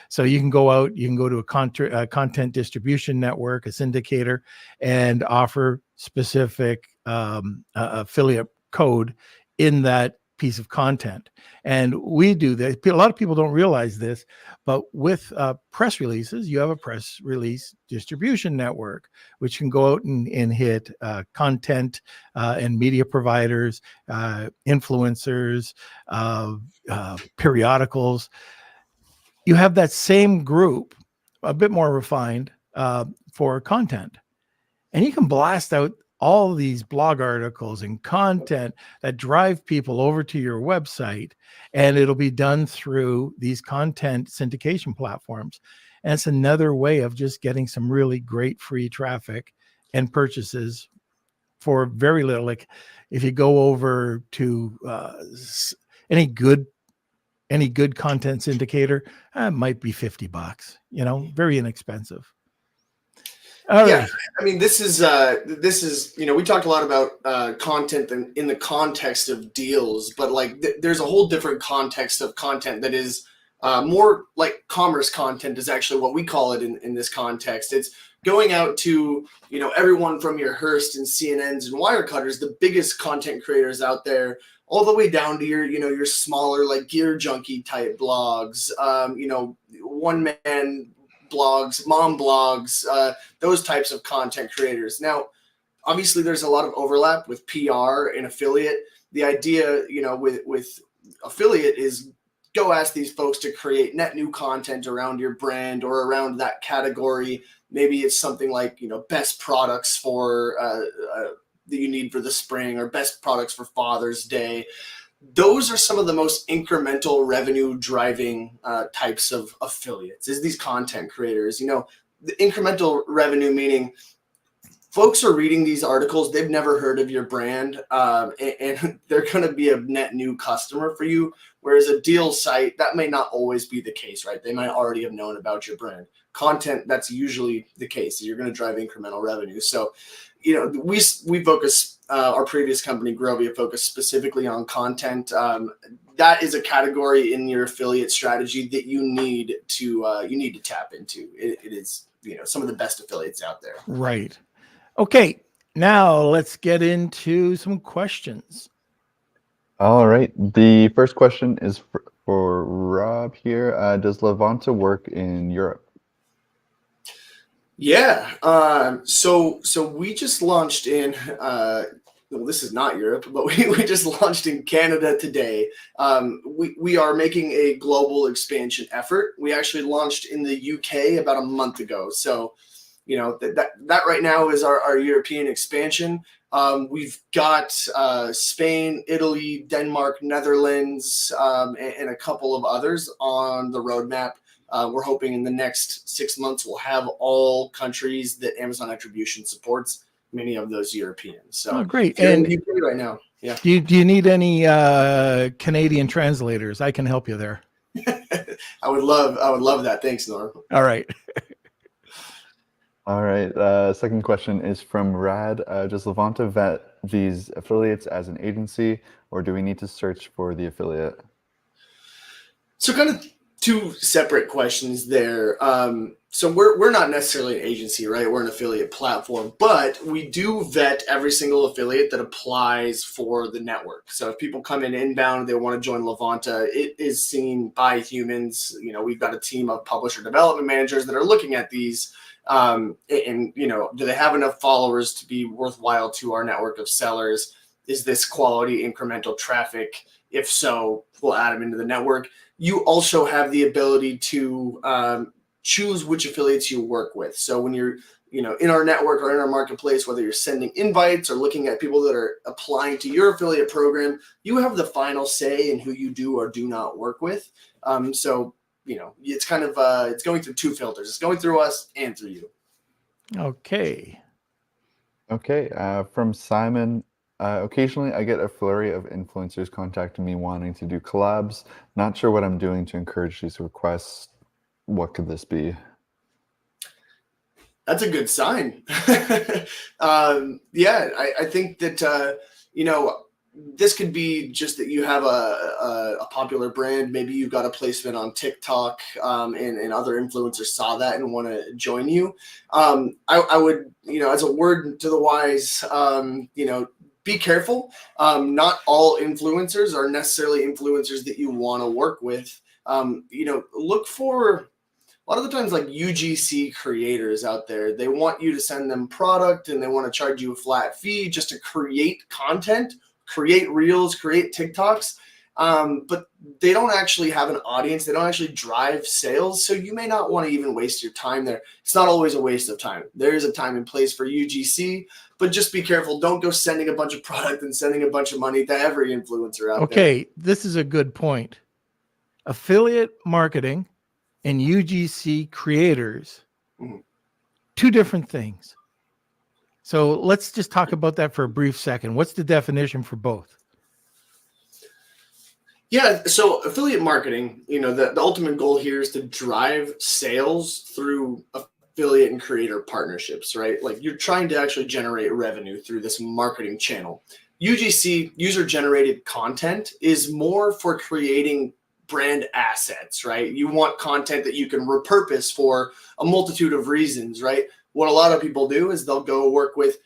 So you can go out, you can go to a content distribution network, a syndicator, and offer specific affiliate code in that piece of content. And we do that. A lot of people don't realize this, but with press releases, you have a press release distribution network, which can go out and hit content and media providers, influencers, periodicals. You have that same group, a bit more refined, for content. And you can blast out all these blog articles and content that drive people over to your website, and it'll be done through these content syndication platforms. And it's another way of just getting some really great free traffic and purchases for very little. Like if you go over to any good content syndicator, it might be $50, very inexpensive. All yeah, right. I mean, this is we talked a lot about content in the context of deals, but like there's a whole different context of content that is more like commerce content is actually what we call it in this context. It's going out to everyone from your Hearst and CNNs and Wirecutters, the biggest content creators out there, all the way down to your smaller like Gear Junkie type blogs, one man blogs, mom blogs, those types of content creators. Now, obviously, there's a lot of overlap with PR and affiliate. The idea, with affiliate is go ask these folks to create net new content around your brand or around that category. Maybe it's something like, best products for that you need for the spring or best products for Father's Day. Those are some of the most incremental revenue driving types of affiliates is these content creators. The incremental revenue meaning folks are reading these articles. They've never heard of your brand and they're going to be a net new customer for you. Whereas a deal site, that may not always be the case, right? They might already have known about your brand. Content, that's usually the case. You're going to drive incremental revenue. So, we focus, our previous company, Grovia, focused specifically on content. That is a category in your affiliate strategy that you need to tap into. It is, some of the best affiliates out there. Right. Okay. Now let's get into some questions. All right. The first question is for Rob here. Does Levanta work in Europe? Yeah. So we just launched in, well, this is not Europe, but we just launched in Canada today. We are making a global expansion effort. We actually launched in the UK about a month ago. So, that right now is our European expansion. We've got Spain, Italy, Denmark, Netherlands, and a couple of others on the roadmap. We're hoping in the next 6 months we'll have all countries that Amazon Attribution supports, many of those Europeans. So great. And And in the UK right now, yeah. do you need any Canadian translators? I can help you there. I would love that. Thanks, Norm. All right. All right. Second question is from Rad. Does Levanta vet these affiliates as an agency, or do we need to search for the affiliate? So kind of two separate questions there. So we're not necessarily an agency, right? We're an affiliate platform, but we do vet every single affiliate that applies for the network. So if people come in inbound, they want to join Levanta, it is seen by humans. We've got a team of publisher development managers that are looking at these. Do they have enough followers to be worthwhile to our network of sellers? Is this quality incremental traffic? If so, we'll add them into the network. You also have the ability to choose which affiliates you work with. So when you're, in our network or in our marketplace, whether you're sending invites or looking at people that are applying to your affiliate program, you have the final say in who you do or do not work with. It's kind of it's going through two filters. It's going through us and through you. Okay. From Simon. Occasionally, I get a flurry of influencers contacting me wanting to do collabs. Not sure what I'm doing to encourage these requests. What could this be? That's a good sign. I think that, this could be just that you have a popular brand. Maybe you've got a placement on TikTok and other influencers saw that and want to join you. I would, as a word to the wise, be careful. Not all influencers are necessarily influencers that you want to work with. Look for a lot of the times like UGC creators out there. They want you to send them product and they want to charge you a flat fee just to create content, create reels, create TikToks. But they don't actually have an audience. They don't actually drive sales. So you may not want to even waste your time there. It's not always a waste of time. There is a time and place for UGC, but just be careful. Don't go sending a bunch of product and sending a bunch of money to every influencer out there. Okay, this is a good point. Affiliate marketing and UGC creators, two different things. So let's just talk about that for a brief second. What's the definition for both? Yeah, so affiliate marketing, the ultimate goal here is to drive sales through affiliate and creator partnerships, right? Like you're trying to actually generate revenue through this marketing channel. UGC, user-generated content, is more for creating brand assets, right? You want content that you can repurpose for a multitude of reasons, right? What a lot of people do is they'll go work with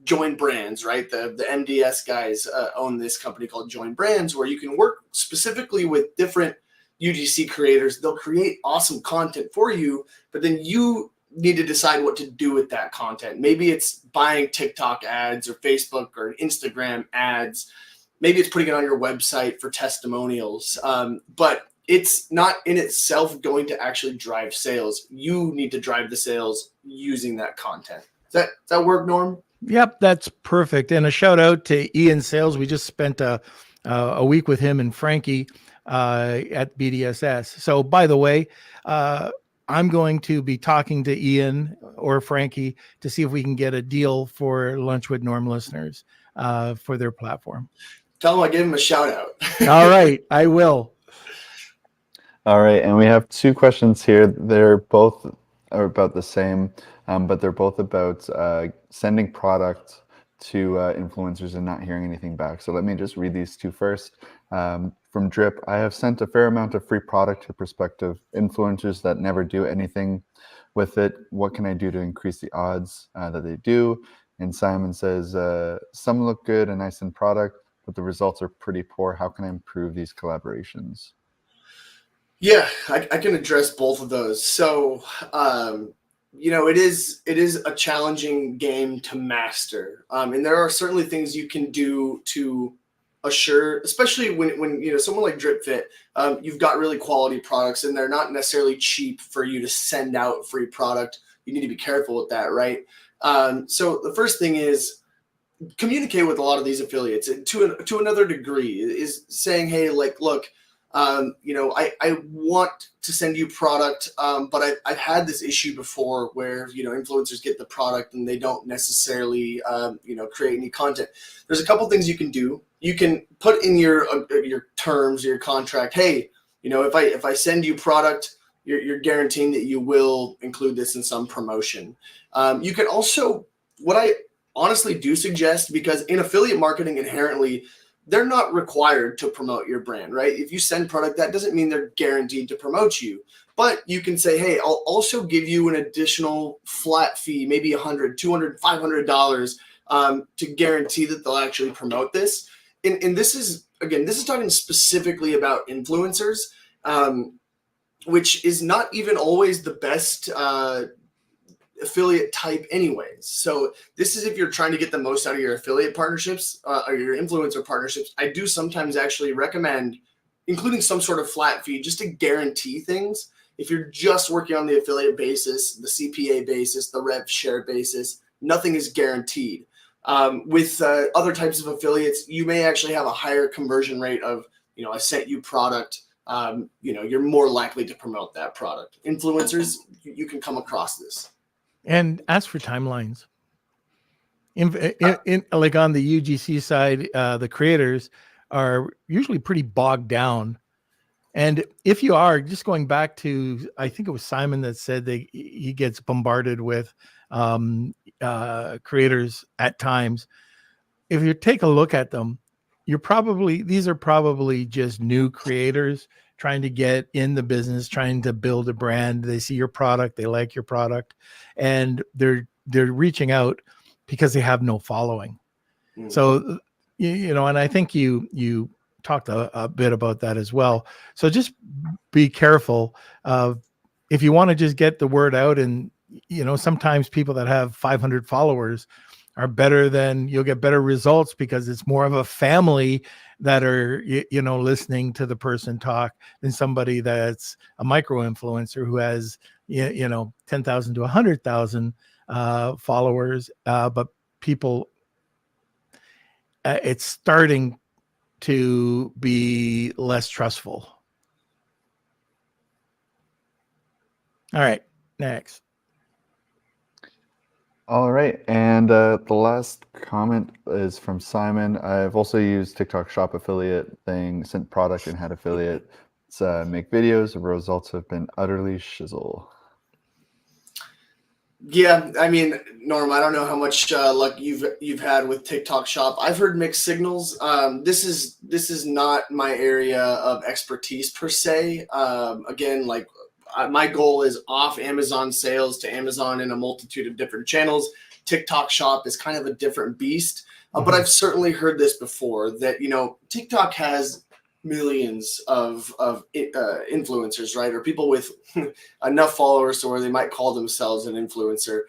Join Brands, right? The MDS guys own this company called Join Brands, where you can work specifically with different UGC creators. They'll create awesome content for you, but then you need to decide what to do with that content. Maybe it's buying TikTok ads or Facebook or Instagram ads. Maybe it's putting it on your website for testimonials, but it's not in itself going to actually drive sales. You need to drive the sales using that content. Does that work, Norm? Yep, that's perfect. And a shout out to Ian Sales. We just spent a week with him and Frankie at BDSS. So by the way, I'm going to be talking to Ian or Frankie to see if we can get a deal for Lunch with Norm listeners for their platform. Tell them I gave him a shout out. All right, I will. All right, and we have two questions here. They're both are about the same, but they're both about sending product to influencers and not hearing anything back. So let me just read these two first. From Drip, I have sent a fair amount of free product to prospective influencers that never do anything with it. What can I do to increase the odds that they do? And Simon says, some look good and nice in product, but the results are pretty poor. How can I improve these collaborations? Yeah, I can address both of those. So, it is a challenging game to master. And there are certainly things you can do to assure, especially when someone like Drip Fit, you've got really quality products and they're not necessarily cheap for you to send out free product. You need to be careful with that, right? So the first thing is communicate with a lot of these affiliates to another degree, is saying, hey, like, look, I want to send you product, but I've had this issue before where, influencers get the product and they don't necessarily, create any content. There's a couple things you can do. You can put in your terms, your contract, hey, if I send you product, you're guaranteeing that you will include this in some promotion. You can also, what I honestly do suggest, because in affiliate marketing inherently, they're not required to promote your brand, right? If you send product, that doesn't mean they're guaranteed to promote you. But you can say, hey, I'll also give you an additional flat fee, maybe $100, $200, $500 to guarantee that they'll actually promote this. And this is talking specifically about influencers, which is not even always the best affiliate type anyways. So this is if you're trying to get the most out of your affiliate partnerships or your influencer partnerships. I do sometimes actually recommend including some sort of flat fee just to guarantee things. If you're just working on the affiliate basis, the CPA basis, the rev share basis, nothing is guaranteed. With other types of affiliates, you may actually have a higher conversion rate of, I sent you product, you're more likely to promote that product. Influencers, you can come across this. And ask for timelines. Like on the UGC side, the creators are usually pretty bogged down. And if you are just going back to, I think it was Simon that said that he gets bombarded with creators at times. If you take a look at them, these are probably just new creators trying to get in the business, trying to build a brand. They see your product, they like your product, and they're reaching out because they have no following. So, and I think you talked a bit about that as well. So just be careful if you want to just get the word out. And, sometimes people that have 500 followers are better you'll get better results because it's more of a family that are, listening to the person talk than somebody that's a micro influencer who has, 10,000 to 100,000 followers. But people, it's starting to be less trustful. All right, next. All right, and the last comment is from Simon. I've also used TikTok Shop affiliate thing, sent product and had affiliate. It's make videos. The results have been utterly shizzle. Yeah, I mean, Norm, I don't know how much luck you've had with TikTok Shop. I've heard mixed signals. This is not my area of expertise per se. Again, like my goal is off Amazon sales to Amazon in a multitude of different channels. TikTok Shop is kind of a different beast, but I've certainly heard this before that TikTok has millions of influencers, right? Or people with enough followers to where they might call themselves an influencer.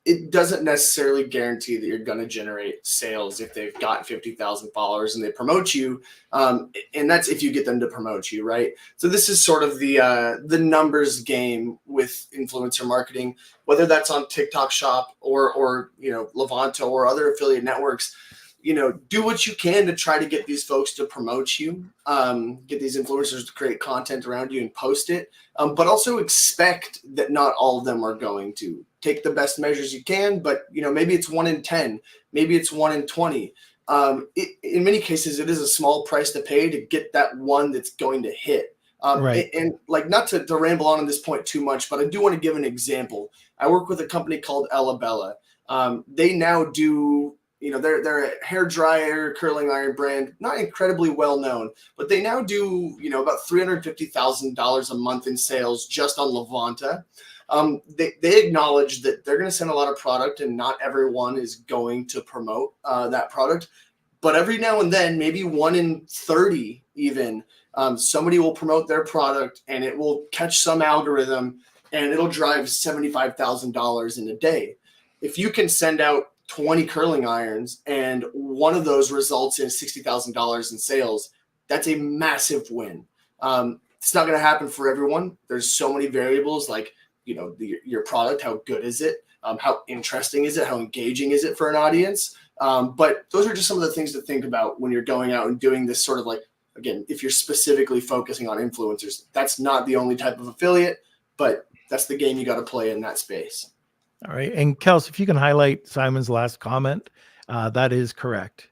It doesn't necessarily guarantee that you're going to generate sales if they've got 50,000 followers and they promote you. And that's if you get them to promote you, right? So this is sort of the numbers game with influencer marketing, whether that's on TikTok Shop or Levanta or other affiliate networks. Do what you can to try to get these folks to promote you, get these influencers to create content around you and post it. But also expect that not all of them are going to take the best measures you can, but maybe it's 1 in 10, maybe it's 1 in 20. In many cases, it is a small price to pay to get that one that's going to hit. Right. And like, not to ramble on this point too much, but I do want to give an example. I work with a company called Bella. They now do, they're a hair dryer, curling iron brand, not incredibly well known, but they now do, about $350,000 a month in sales just on Levanta. They acknowledge that they're going to send a lot of product and not everyone is going to promote that product. But every now and then, maybe 1 in 30 even, somebody will promote their product and it will catch some algorithm and it'll drive $75,000 in a day. If you can send out 20 curling irons and one of those results in $60,000 in sales, that's a massive win. It's not going to happen for everyone. There's so many variables, like your product, how good is it, how interesting is it, how engaging is it for an audience. But those are just some of the things to think about when you're going out and doing this sort of, like, again, if you're specifically focusing on influencers, that's not the only type of affiliate, but that's the game you got to play in that space. All right. And Kels, if you can highlight Simon's last comment, that is correct.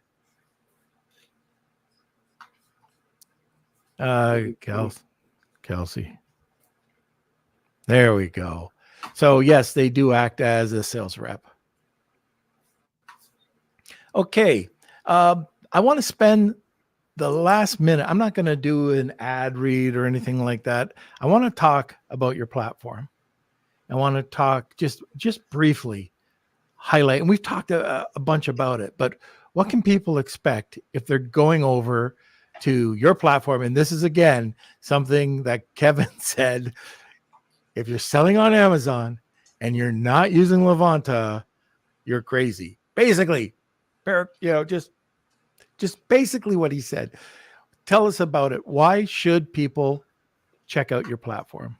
Kelsey. There we go. So yes, they do act as a sales rep. Okay. I want to spend the last minute. I'm not going to do an ad read or anything like that. I want to talk about your platform. I want to talk just briefly, highlight, and we've talked a bunch about it, but what can people expect if they're going over to your platform? And this is, again, something that Kevin said. If you're selling on Amazon and you're not using Levanta, you're crazy. Basically, just basically what he said. Tell us about it. Why should people check out your platform?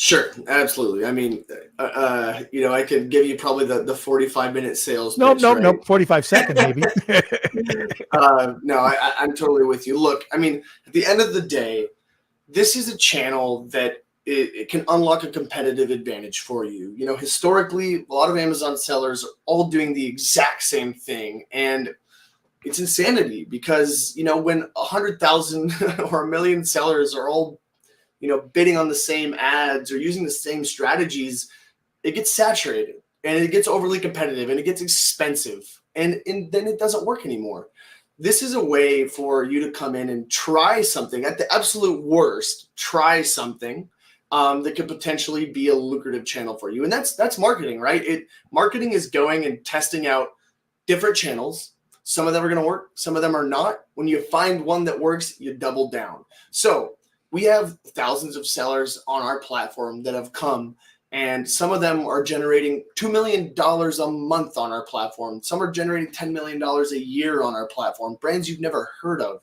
Sure, absolutely. I mean, I could give you probably the 45-minute sales. Nope, 45 second maybe. No, I'm totally with you. Look, I mean, at the end of the day, this is a channel that it can unlock a competitive advantage for you. Historically, a lot of Amazon sellers are all doing the exact same thing, and it's insanity because, when 100,000 or 1 million sellers are all bidding on the same ads or using the same strategies, it gets saturated and it gets overly competitive and it gets expensive and then it doesn't work anymore. This is a way for you to come in and try something. At the absolute worst, try something that could potentially be a lucrative channel for you. And that's marketing, right? Marketing is going and testing out different channels. Some of them are going to work. Some of them are not. When you find one that works, you double down. So we have thousands of sellers on our platform that have come, and some of them are generating $2 million a month on our platform. Some are generating $10 million a year on our platform, brands you've never heard of.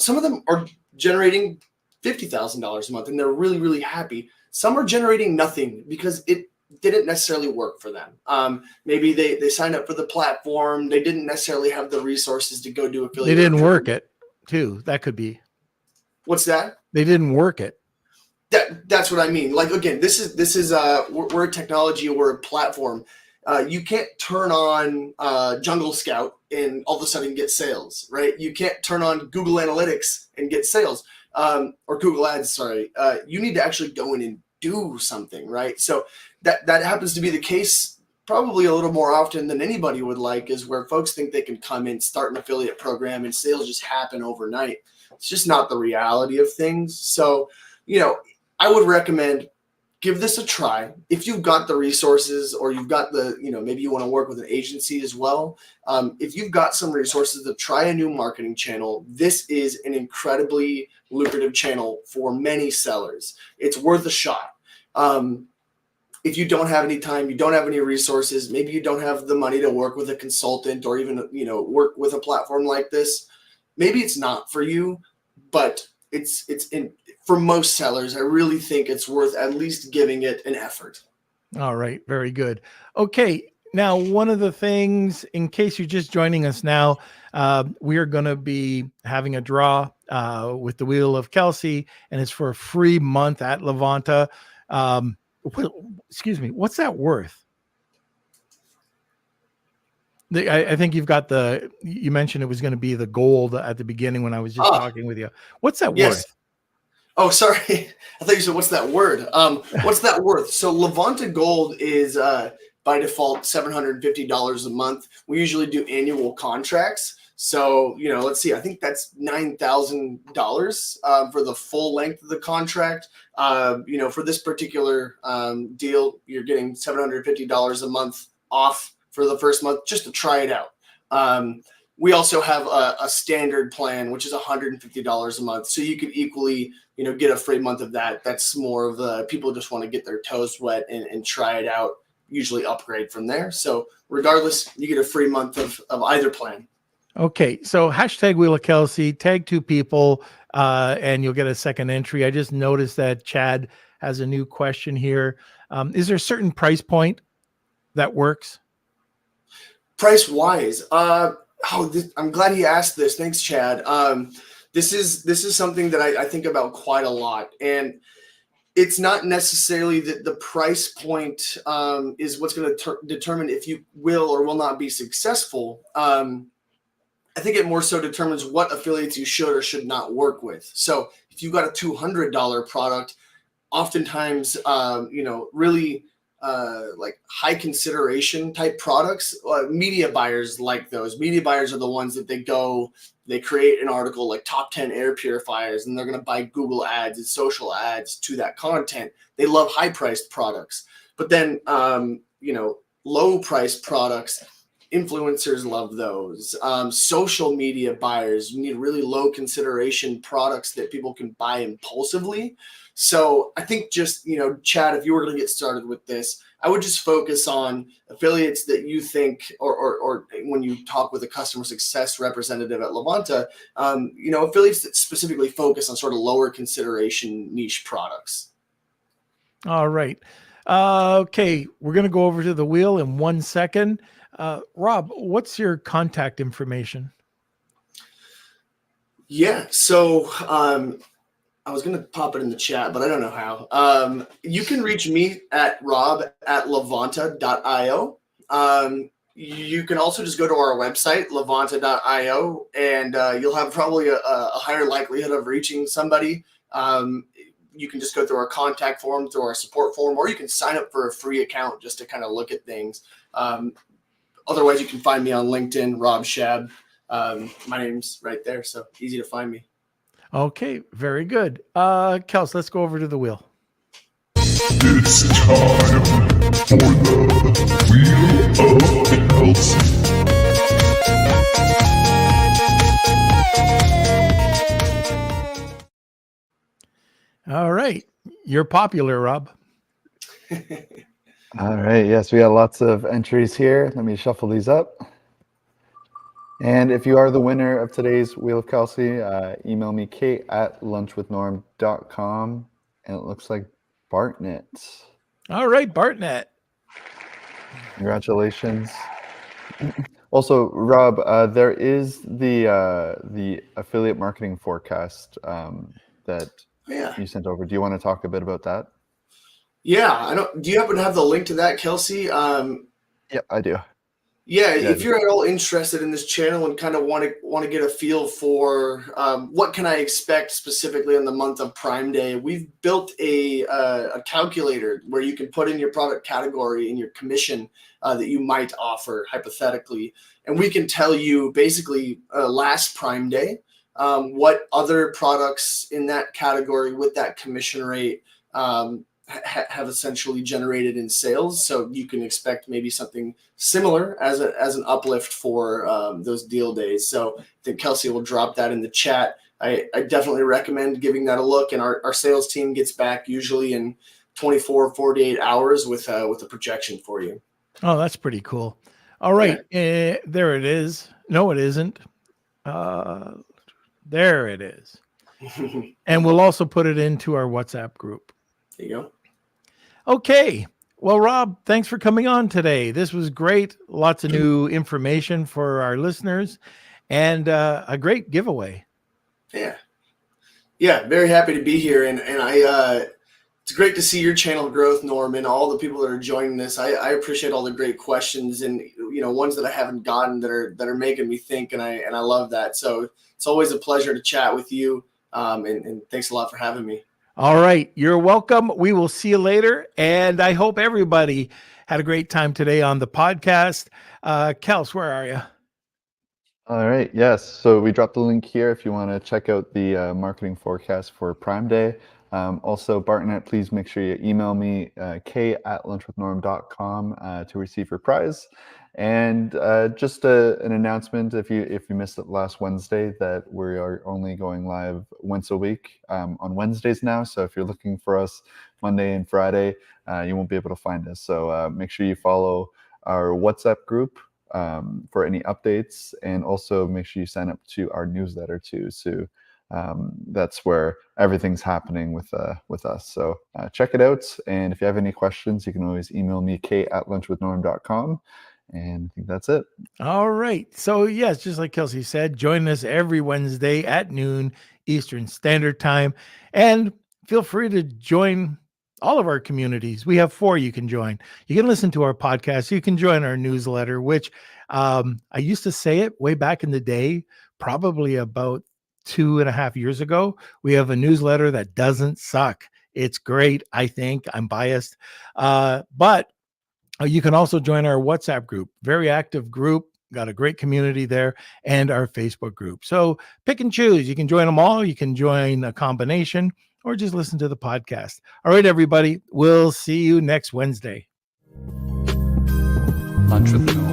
Some of them are generating $50,000 a month, and they're really, really happy. Some are generating nothing because it didn't necessarily work for them. Maybe they signed up for the platform. They didn't necessarily have the resources to go do affiliate. They didn't work it too. That could be. What's that? They didn't work it. That's what I mean. Like, again, this is we're a technology, we're a platform. You can't turn on Jungle Scout and all of a sudden get sales, right? You can't turn on Google Analytics and get sales, or Google Ads. Sorry, you need to actually go in and do something, right? So that happens to be the case probably a little more often than anybody would like, is where folks think they can come in, start an affiliate program, and sales just happen overnight. It's just not the reality of things. So, I would recommend give this a try. If you've got the resources, or you've got the, maybe you want to work with an agency as well. If you've got some resources to try a new marketing channel, this is an incredibly lucrative channel for many sellers. It's worth a shot. If you don't have any time, you don't have any resources, maybe you don't have the money to work with a consultant, or even, work with a platform like this, maybe it's not for you, but for most sellers, I really think it's worth at least giving it an effort. All right. Very good. Okay. Now, one of the things, in case you're just joining us now, we are going to be having a draw with the Wheel of Kelsey, and it's for a free month at Levanta. Excuse me. What's that worth? I think you've got you mentioned it was going to be the gold at the beginning when I was just talking with you. What's that worth? Oh, sorry. I thought you said, what's that word? What's that worth? So Levanta Gold is by default $750 a month. We usually do annual contracts. So, let's see, I think that's $9,000 for the full length of the contract. For this particular deal, you're getting $750 a month off for the first month just to try it out. We also have a standard plan, which is $150 a month. So you could equally, get a free month of that. That's more of the people just want to get their toes wet and try it out, usually upgrade from there. So regardless, you get a free month of either plan. Okay. So hashtag Wheel of Kelsey, tag 2 people, and you'll get a second entry. I just noticed that Chad has a new question here. Is there a certain price point that works? Price wise, I'm glad he asked this. Thanks, Chad. This is something that I think about quite a lot, and it's not necessarily that the price point is what's going to determine if you will or will not be successful. I think it more so determines what affiliates you should or should not work with. So if you've got a $200 product, oftentimes, really like high consideration type products, media buyers like those. Media buyers are the ones that they create an article like top 10 air purifiers, and they're going to buy Google ads and social ads to that content. They love high priced products, but then, low priced products, influencers love those. Social media buyers, you need really low consideration products that people can buy impulsively. So I think just, Chad, if you were going to get started with this, I would just focus on affiliates that you think, or when you talk with a customer success representative at Levanta, affiliates that specifically focus on sort of lower consideration niche products. All right. Okay. We're going to go over to the wheel in 1 second. Rob, what's your contact information? Yeah. So, I was going to pop it in the chat, but I don't know how. You can reach me at rob@levanta.io. You can also just go to our website, levanta.io, and you'll have probably a higher likelihood of reaching somebody. You can just go through our contact form, through our support form, or you can sign up for a free account just to kind of look at things. Otherwise, you can find me on LinkedIn, Rob Schab. My name's right there, so easy to find me. Okay, very good. Kels, let's go over to the wheel. It's time for the Wheel of Kelsey. You're popular, Rob. All right. Yes, we got lots of entries here. Let me shuffle these up. And if you are the winner of today's Wheel of Kelsey, email me kate@lunchwithnorm.com. And it looks like Bartnett. All right, Bartnett. Congratulations. Also, Rob, there is the affiliate marketing forecast that Yeah. you sent over. Do you want to talk a bit about that? Yeah, I don't. Do you happen to have the link to that, Kelsey? Yeah, I do. Yeah, Yeah. if you're at all interested in this channel and kind of want to get a feel for what can I expect specifically in the month of Prime Day, we've built a calculator where you can put in your product category and your commission that you might offer hypothetically, and we can tell you basically last Prime Day what other products in that category with that commission rate have essentially generated in sales. So you can expect maybe something similar as an uplift for those deal days. So I think Kelsey will drop that in the chat. I definitely recommend giving that a look. And our sales team gets back usually in 24, 48 hours with a projection for you. Oh, that's pretty cool. All right. There it is. No, it isn't. There it is. And we'll also put it into our WhatsApp group. There you go. Okay. Well, Rob, thanks for coming on today. This was great. Lots of new information for our listeners and a great giveaway. Yeah. Very happy to be here. And it's great to see your channel growth, Norm, and all the people that are joining this. I appreciate all the great questions and, ones that I haven't gotten that are making me think. And I love that. So it's always a pleasure to chat with you. And thanks a lot for having me. All right. You're welcome. We will see you later. And I hope everybody had a great time today on the podcast. Kels, where are you? All right. Yes. So we dropped the link here if you want to check out the marketing forecast for Prime Day. Also, Bartnett, please make sure you email me, k@lunchwithnorm.com to receive your prize. And just an announcement, if you missed it last Wednesday, that we are only going live once a week on Wednesdays now. So if you're looking for us Monday and Friday, you won't be able to find us. So make sure you follow our WhatsApp group for any updates, and also make sure you sign up to our newsletter too. So that's where everything's happening with us. So check it out. And if you have any questions, you can always email me, k@lunchwithnorm.com. And I think that's it. All right. So, yes, just like Kelsey said, join us every Wednesday at noon Eastern Standard Time. And feel free to join all of our communities. We have 4 you can join. You can listen to our podcast. You can join our newsletter, which I used to say it way back in the day, probably about 2.5 years ago. We have a newsletter that doesn't suck. It's great, I think. I'm biased. But you can also join our WhatsApp group, very active group, got a great community there, and our Facebook group. So pick and choose. You can join them all. You can join a combination or just listen to the podcast. All right, everybody. We'll see you next Wednesday. Lunch with Norm.